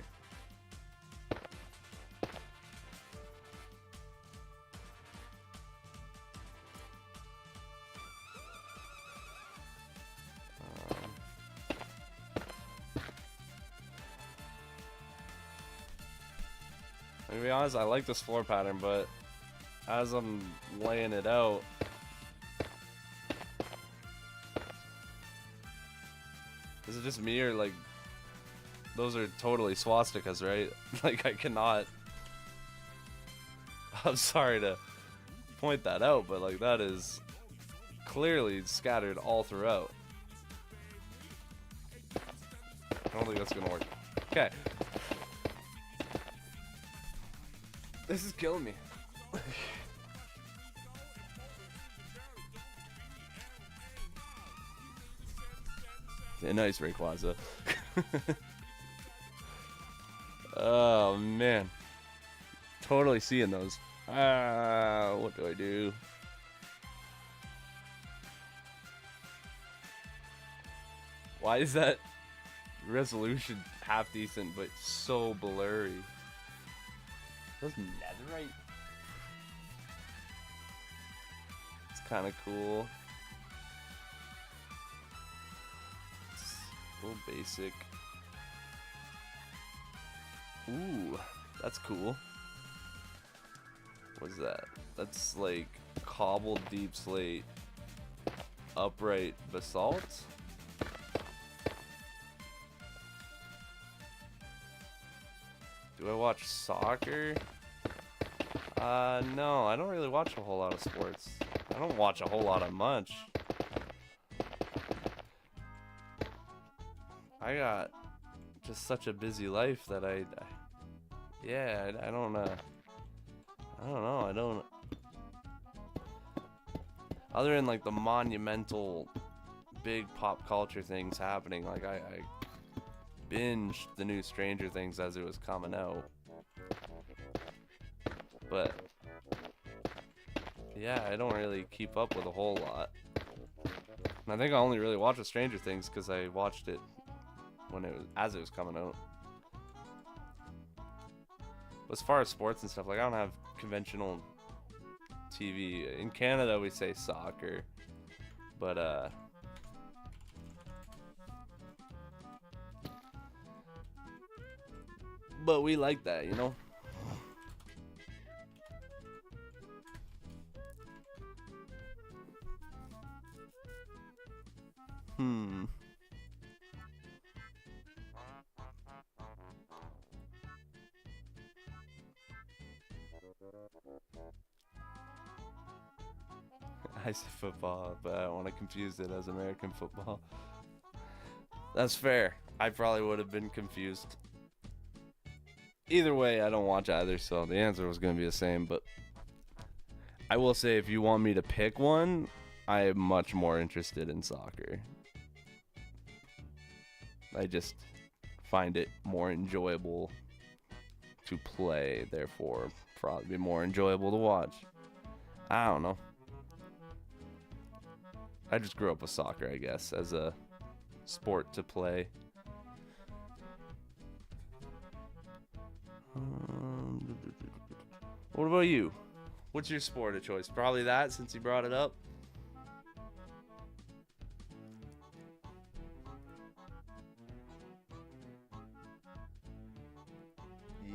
To be honest, I like this floor pattern, but as I'm laying it out, is it just me or like those are totally swastikas, right? Like I cannot. I'm sorry to point that out, but like that is clearly scattered all throughout. I don't think that's gonna work. Okay. This is killing me. Yeah, nice, Rayquaza. Oh man, totally seeing those. What do I do? Why is that resolution half decent but so blurry? Those netherite. It's kind of cool. It's a little basic. Ooh, that's cool. What is that? That's like cobbled deep slate, upright basalt. Do I watch soccer? No, I don't really watch a whole lot of sports. I don't watch a whole lot of much. I got just such a busy life that I don't know. I don't. Other than like the monumental, big pop culture things happening, like I binged the new Stranger Things as it was coming out. But yeah, I don't really keep up with a whole lot. And I think I only really watched the Stranger Things because I watched it when it was coming out. But as far as sports and stuff, like I don't have conventional TV. In Canada we say soccer. But we like that, you know? I say football, but I don't want to confuse it as American football. That's fair. I probably would have been confused. Either way, I don't watch either, so the answer was going to be the same. But I will say, if you want me to pick one, I am much more interested in soccer. I just find it more enjoyable to play, therefore probably more enjoyable to watch. I don't know. I just grew up with soccer, I guess, as a sport to play. What about you? What's your sport of choice? Probably that, since you brought it up.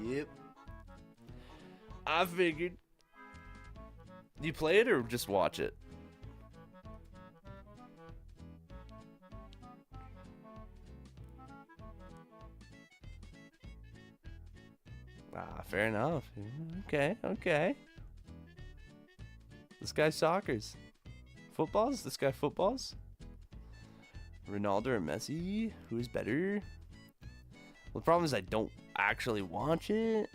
Yep. I figured. Do you play it or just watch it? Fair enough. Okay. This guy soccers. Footballs? This guy footballs? Ronaldo or Messi? Who's better? Well, the problem is I don't actually watch it.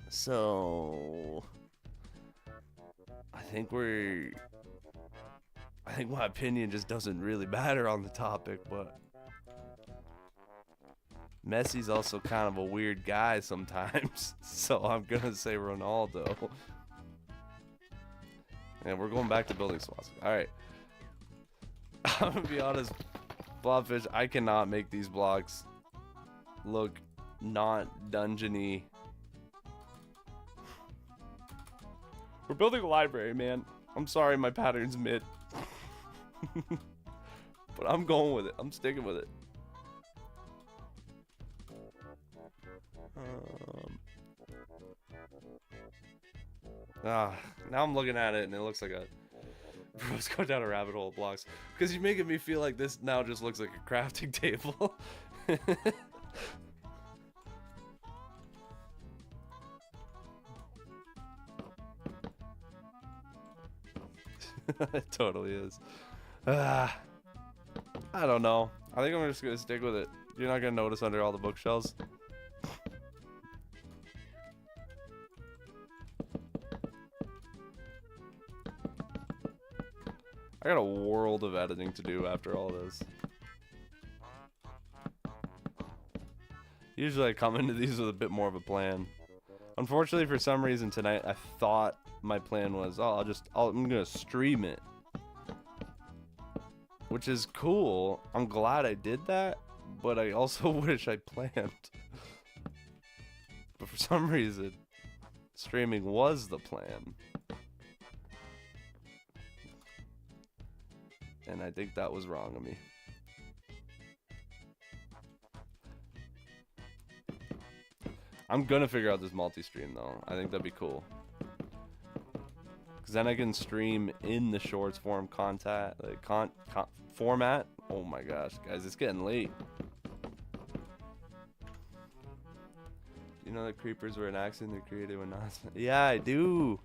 So I think my opinion just doesn't really matter on the topic, but Messi's also kind of a weird guy sometimes, so I'm gonna say Ronaldo. And we're going back to building swastika. All right, I'm gonna be honest, Blobfish, I cannot make these blocks look not dungeony. We're building a library, man. I'm sorry my pattern's mid. But I'm going with it. I'm sticking with it. Now I'm looking at it and it looks like a... Bro, let's go down a rabbit hole of blocks. Because you're making me feel like this now just looks like a crafting table. It totally is. I don't know. I think I'm just gonna stick with it. You're not gonna notice under all the bookshelves. I got a world of editing to do after all this. Usually I come into these with a bit more of a plan. Unfortunately, for some reason tonight, I thought my plan was, oh, I'm gonna stream it. Which is cool. I'm glad I did that, but I also wish I planned. But for some reason, streaming was the plan. And I think that was wrong of me. I'm gonna figure out this multi-stream though. I think that'd be cool. Cause then I can stream in the shorts form content, like format. Oh my gosh, guys, it's getting late. You know that creepers were an accident, they're created when not. Yeah, I do.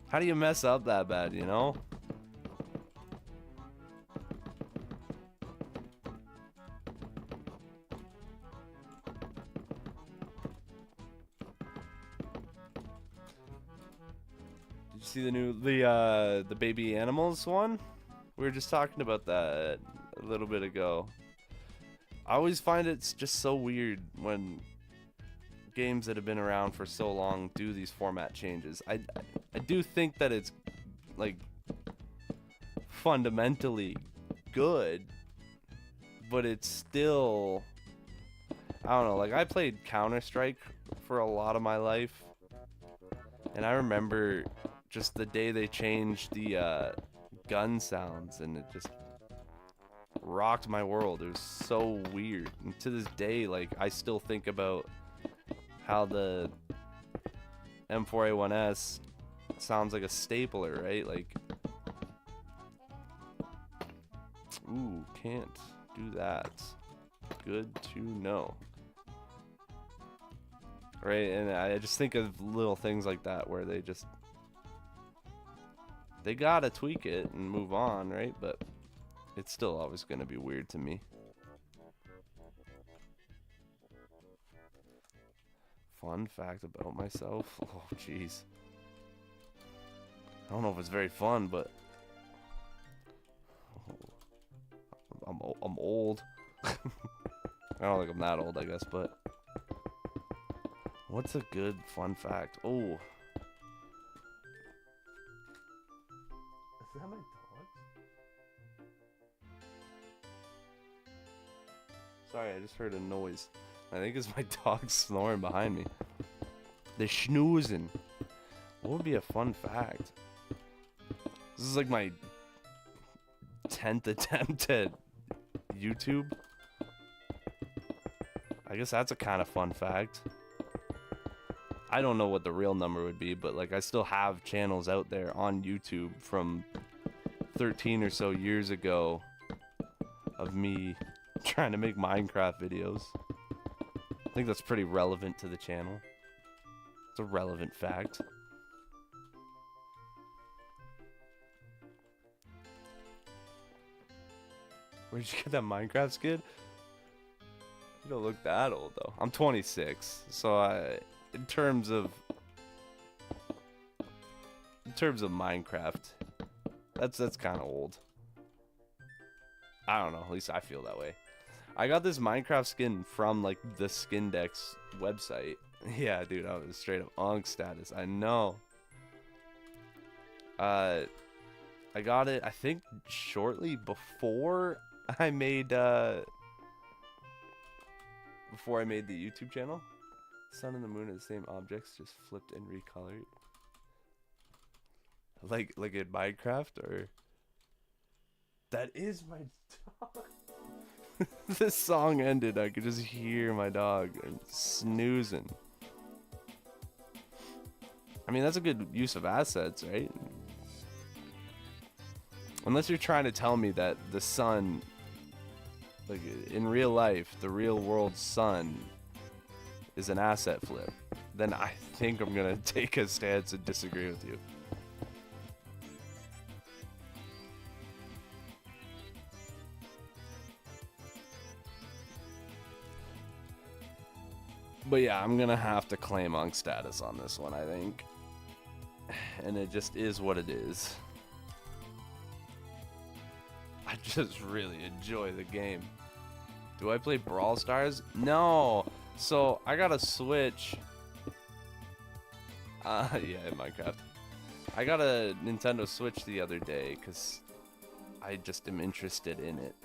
How do you mess up that bad, you know? See the new the baby animals one? We were just talking about that a little bit ago. I always find it's just so weird when games that have been around for so long do these format changes. I do think that it's like fundamentally good, but it's still, I don't know, like I played Counter-Strike for a lot of my life, and I remember just the day they changed the gun sounds, and it just rocked my world. It was so weird. And to this day, like, I still think about how the M4A1S sounds like a stapler, right? Like, ooh, can't do that. Good to know. Right, and I just think of little things like that where they gotta tweak it and move on, right? But it's still always gonna be weird to me. Fun fact about myself? Oh, jeez. I don't know if it's very fun, but I'm old. I don't think I'm that old, I guess, but what's a good fun fact? Oh. Is that my dog? Sorry, I just heard a noise. I think it's my dog snoring behind me. They're snoozing. What would be a fun fact? This is like my 10th attempt at YouTube. I guess that's a kind of fun fact. I don't know what the real number would be, but like I still have channels out there on YouTube from 13 or so years ago of me trying to make Minecraft videos. I think that's pretty relevant to the channel. It's a relevant fact. Where'd you get that Minecraft skin? You don't look that old though. I'm 26, so in terms of Minecraft, that's kind of old. I don't know, at least I feel that way. I got this Minecraft skin from like the Skindex website. Yeah, dude, I was straight up Unk status. I know. I got it, I think, shortly before I made the YouTube channel. Sun and the moon are the same objects, just flipped and recolored. Like in Minecraft, or that is my dog. This song ended, I could just hear my dog snoozing. I mean, that's a good use of assets, right? Unless you're trying to tell me that the sun, like in real life, the real world sun is an asset flip, then I think I'm gonna take a stance and disagree with you. But yeah, I'm gonna have to claim on status on this one, I think. And it just is what it is. I just really enjoy the game. Do I play Brawl Stars? No. So I got a Switch. Yeah, in Minecraft. I got a Nintendo Switch the other day because I just am interested in it.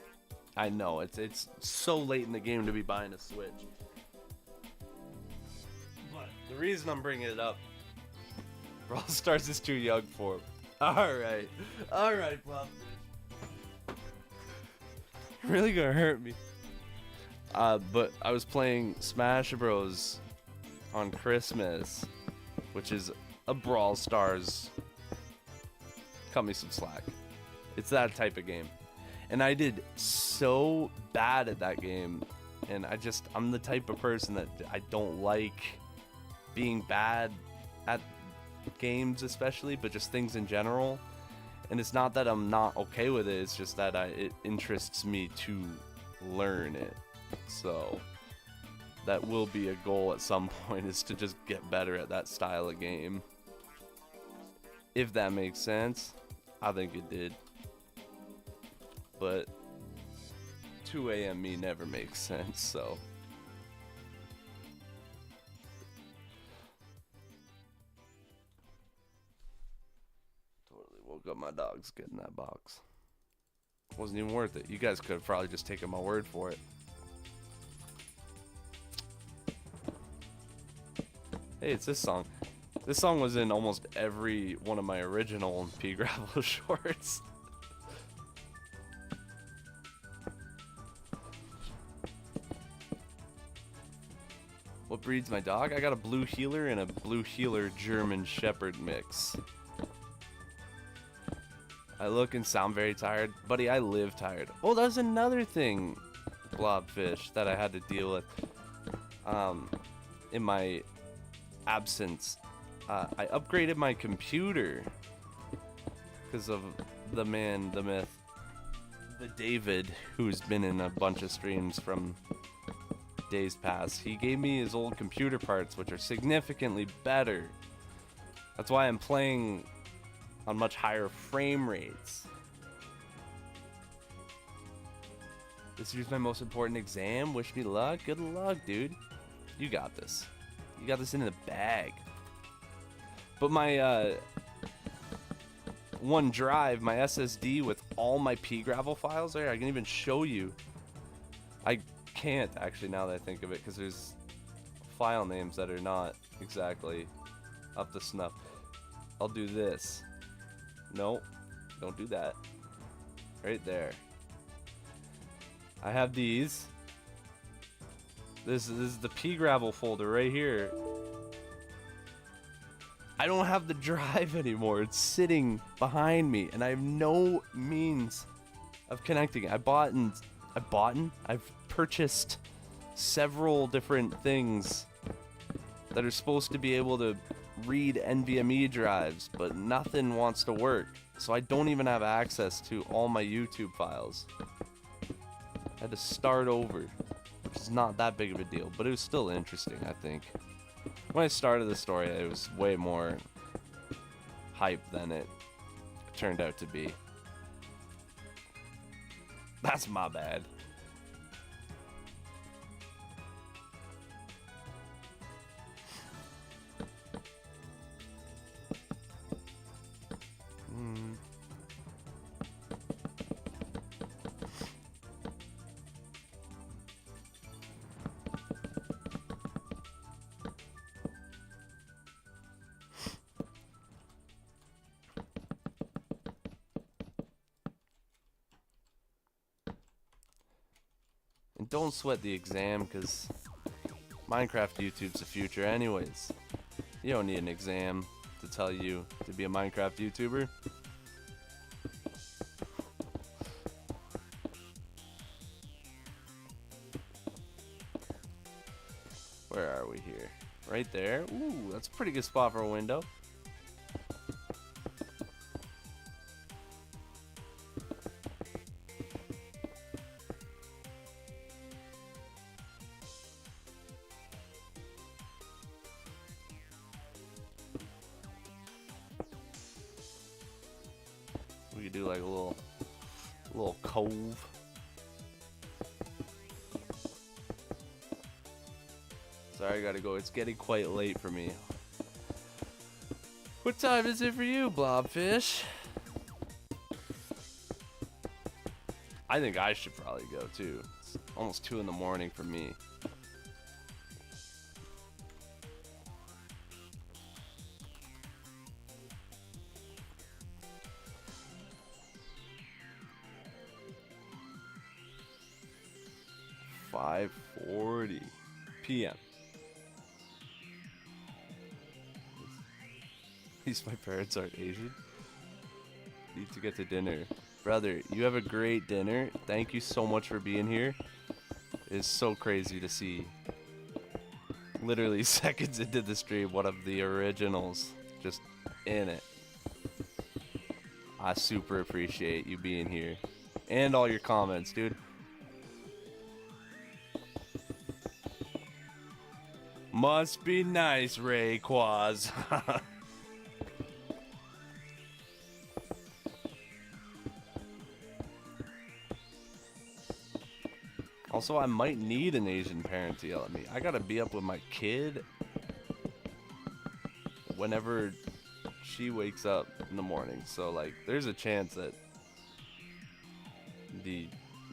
I know it's so late in the game to be buying a Switch. But the reason I'm bringing it up, Brawl Stars is too young for him. Alright, Blobfish. You're really gonna hurt me. But I was playing Smash Bros. On Christmas, which is a Brawl Stars. Cut me some slack. It's that type of game. And I did so bad at that game. And I'm the type of person that I don't like being bad at games especially, but just things in general. And it's not that I'm not okay with it, it's just that it interests me to learn it. So that will be a goal at some point, is to just get better at that style of game. If that makes sense. I think it did. But 2 a.m. me never makes sense, so. Totally woke up my dogs getting that box. Wasn't even worth it. You guys could have probably just taken my word for it. Hey, it's this song. This song was in almost every one of my original P Gravel shorts. What breed's my dog? I got a blue heeler and a blue heeler German Shepherd mix. I look and sound very tired. Buddy, I live tired. Oh, that's another thing, Blobfish, that I had to deal with in my absence. I upgraded my computer because of the man, the myth, the David, who's been in a bunch of streams from days past. He gave me his old computer parts, which are significantly better. That's why I'm playing on much higher frame rates. This year's my most important exam. Wish me luck. Good luck, dude. You got this. You got this in the bag. But my one drive, my SSD with all my P Gravel files there, I can even show you. I can't actually, now that I think of it, because there's file names that are not exactly up to snuff. I'll do this. No, don't do that. Right there. I have these. This is the P Gravel folder right here. I don't have the drive anymore. It's sitting behind me, and I have no means of connecting it. I've purchased several different things that are supposed to be able to read NVMe drives, but nothing wants to work. So I don't even have access to all my YouTube files. I had to start over, which is not that big of a deal, but it was still interesting, I think. When I started the story, it was way more hype than it turned out to be. That's my bad. don't sweat the exam, because Minecraft YouTube's the future anyways. You don't need an exam to tell you to be a Minecraft YouTuber. Where are we here? Right there. Ooh, that's a pretty good spot for a window. We could do like a little cove. Sorry, I gotta go. It's getting quite late for me. What time is it for you, Blobfish? I think I should probably go too. It's almost 2 in the morning for me. $5:40 p.m. At least my parents aren't Asian. Need to get to dinner. Brother, you have a great dinner. Thank you so much for being here. It's so crazy to see. Literally seconds into the stream, one of the originals just in it. I super appreciate you being here. And all your comments, dude. Must be nice, Rayquaza. Also, I might need an Asian parent to yell at me. I gotta be up with my kid whenever she wakes up in the morning. So, like, there's a chance that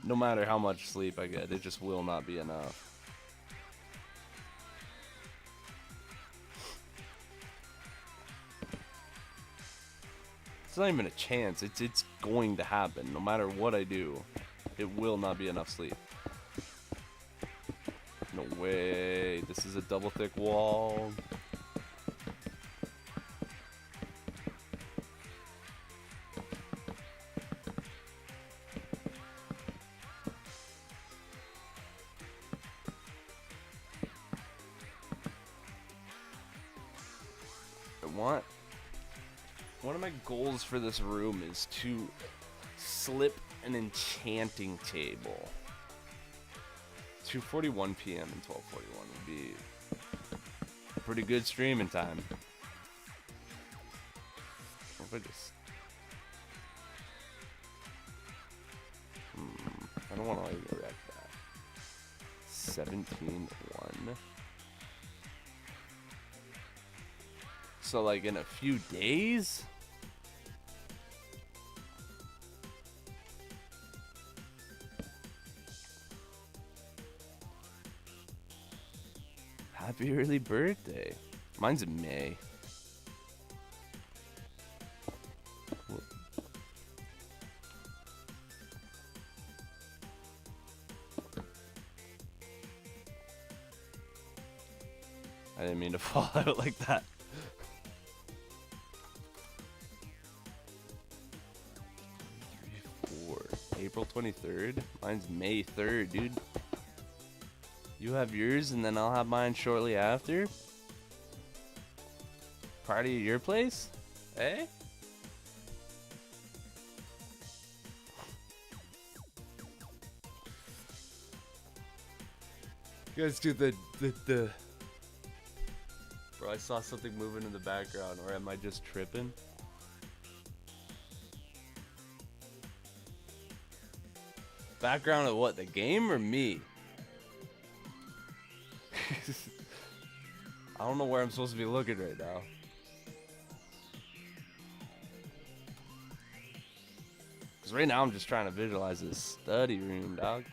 no matter how much sleep I get, it just will not be enough. It's not even a chance. It's going to happen. No matter what I do, it will not be enough sleep. No way. This is a double thick wall. One of my goals for this room is to slip an enchanting table. 2:41 p.m. and 12:41 would be a pretty good streaming time. If I just, I don't want to like wreck that. 17:1. So like in a few days. Happy early birthday. Mine's in May. I didn't mean to fall out like that. April 23rd? Mine's May 3rd, dude. You have yours and then I'll have mine shortly after? Party at your place? Eh? You guys do the Bro, I saw something moving in the background, or am I just tripping? Background of what? The game or me? I don't know where I'm supposed to be looking right now. Because right now I'm just trying to visualize this study room, dog.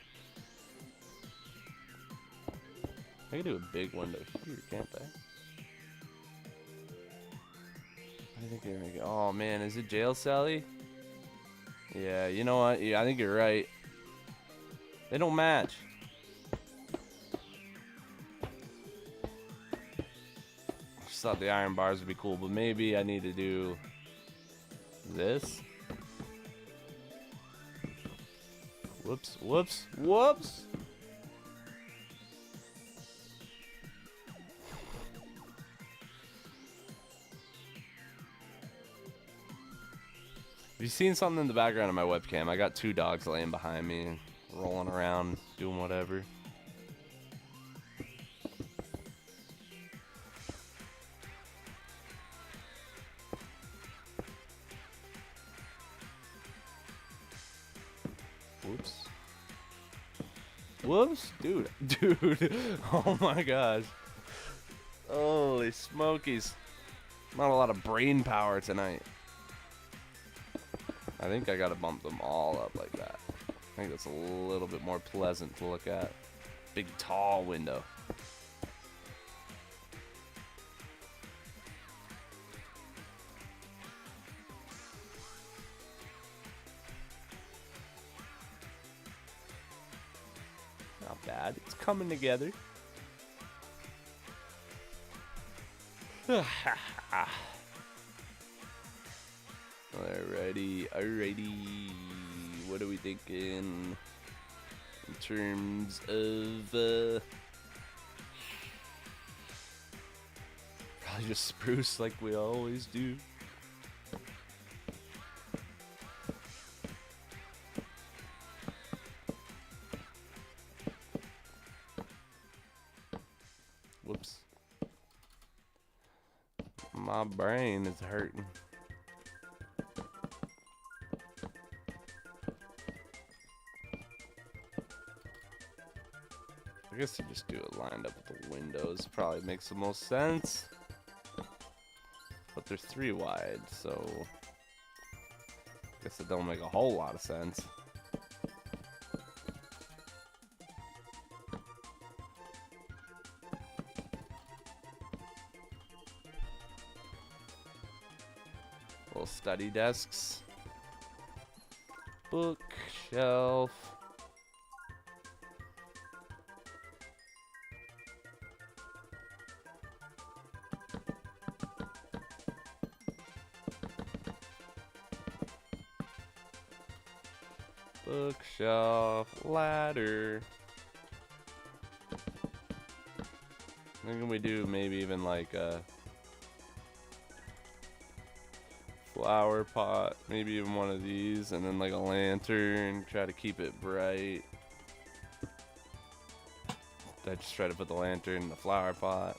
I can do a big window here, can't I? I think you're gonna go. Oh man, is it jail, Sally? Yeah, you know what? Yeah, I think you're right. They don't match. just thought the iron bars would be cool, but maybe I need to do this. Whoops, whoops, whoops! Have you seen something in the background of my webcam? I got 2 dogs laying behind me, rolling around, doing whatever. Whoops. Whoops, dude. Dude. Oh my gosh. Holy smokies. Not a lot of brain power tonight. I think I gotta bump them all up like that. I think that's a little bit more pleasant to look at. Big tall window. Not bad. It's coming together. Alrighty. What are we thinking in terms of probably just spruce like we always do. Whoops. My brain is hurting. I guess you just do it lined up with the windows. Probably makes the most sense. But they're 3 wide, so I guess it don't make a whole lot of sense. Little study desks. Bookshelf. Bookshelf, ladder. Then we do maybe even like a flower pot, maybe even one of these, and then like a lantern. Try to keep it bright. I just try to put the lantern in the flower pot.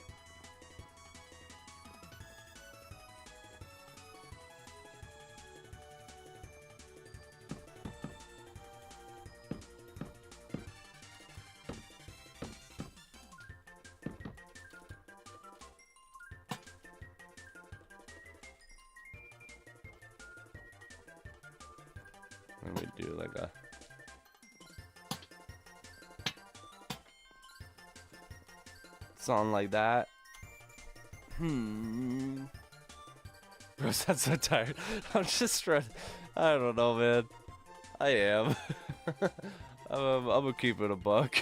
And we do like a song like that. Bro, I'm so tired. I'm just trying. I don't know, man. I am. I'm gonna keep it a buck.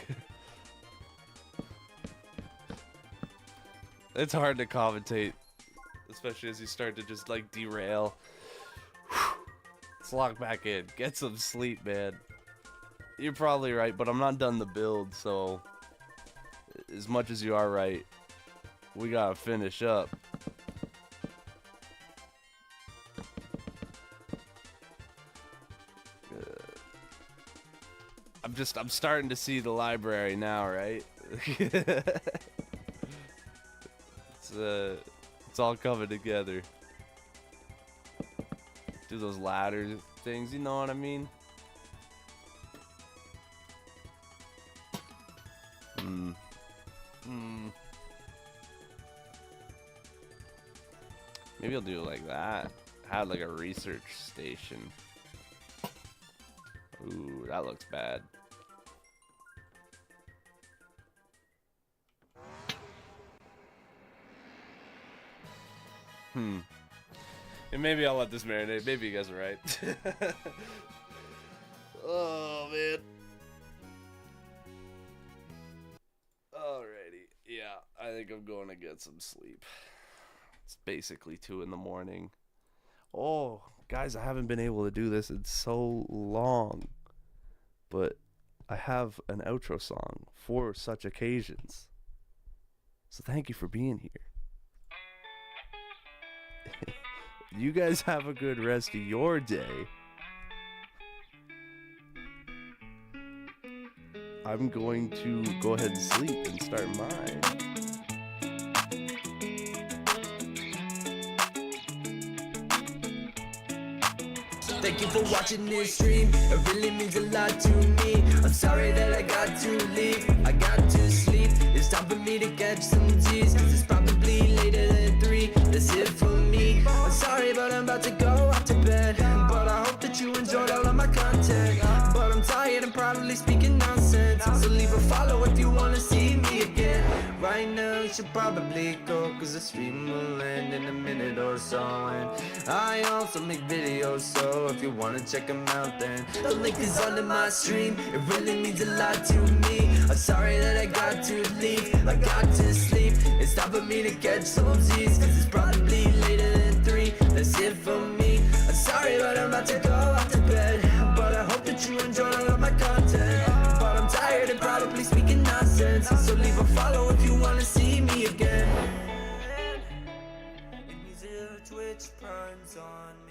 It's hard to commentate, especially as you start to just like derail. Let's lock back in. Get some sleep, man. You're probably right, but I'm not done the build, so as much as you are right, we gotta finish up. I'm starting to see the library now, right? It's all coming together. Do those ladder things, you know what I mean? Maybe I'll do it like that. Have like a research station. Ooh, that looks bad. And maybe I'll let this marinate. Maybe you guys are right. Oh, man. Alrighty. Yeah, I think I'm going to get some sleep. It's basically 2 in the morning. Oh, guys, I haven't been able to do this in so long. But I have an outro song for such occasions. So thank you for being here. You guys have a good rest of your day. I'm going to go ahead and sleep and start mine. Thank you for watching this stream, it really means a lot to me. I'm sorry that I got to leave, I got to sleep. It's time for me to catch some G's, cause it's probably later than 3. That's it for me. I'm sorry but I'm about to go out to bed, but I hope that you enjoyed all of my content. But I'm tired and probably speaking nonsense, so leave a follow if you wanna see me again. Right now you should probably go, cause the stream will end in a minute or so. And I also make videos, so if you wanna check them out then the link is under my stream. It really means a lot to me. I'm sorry that I got to leave, I got to sleep. It's time for me to catch some Z's, cause it's probably later than 3. That's it for me. I'm sorry but I'm about to go out to bed, but I hope that you enjoyed all of my content. But I'm tired and probably speaking nonsense, so leave a follow if you wanna see me again. It means Twitch Prime's on.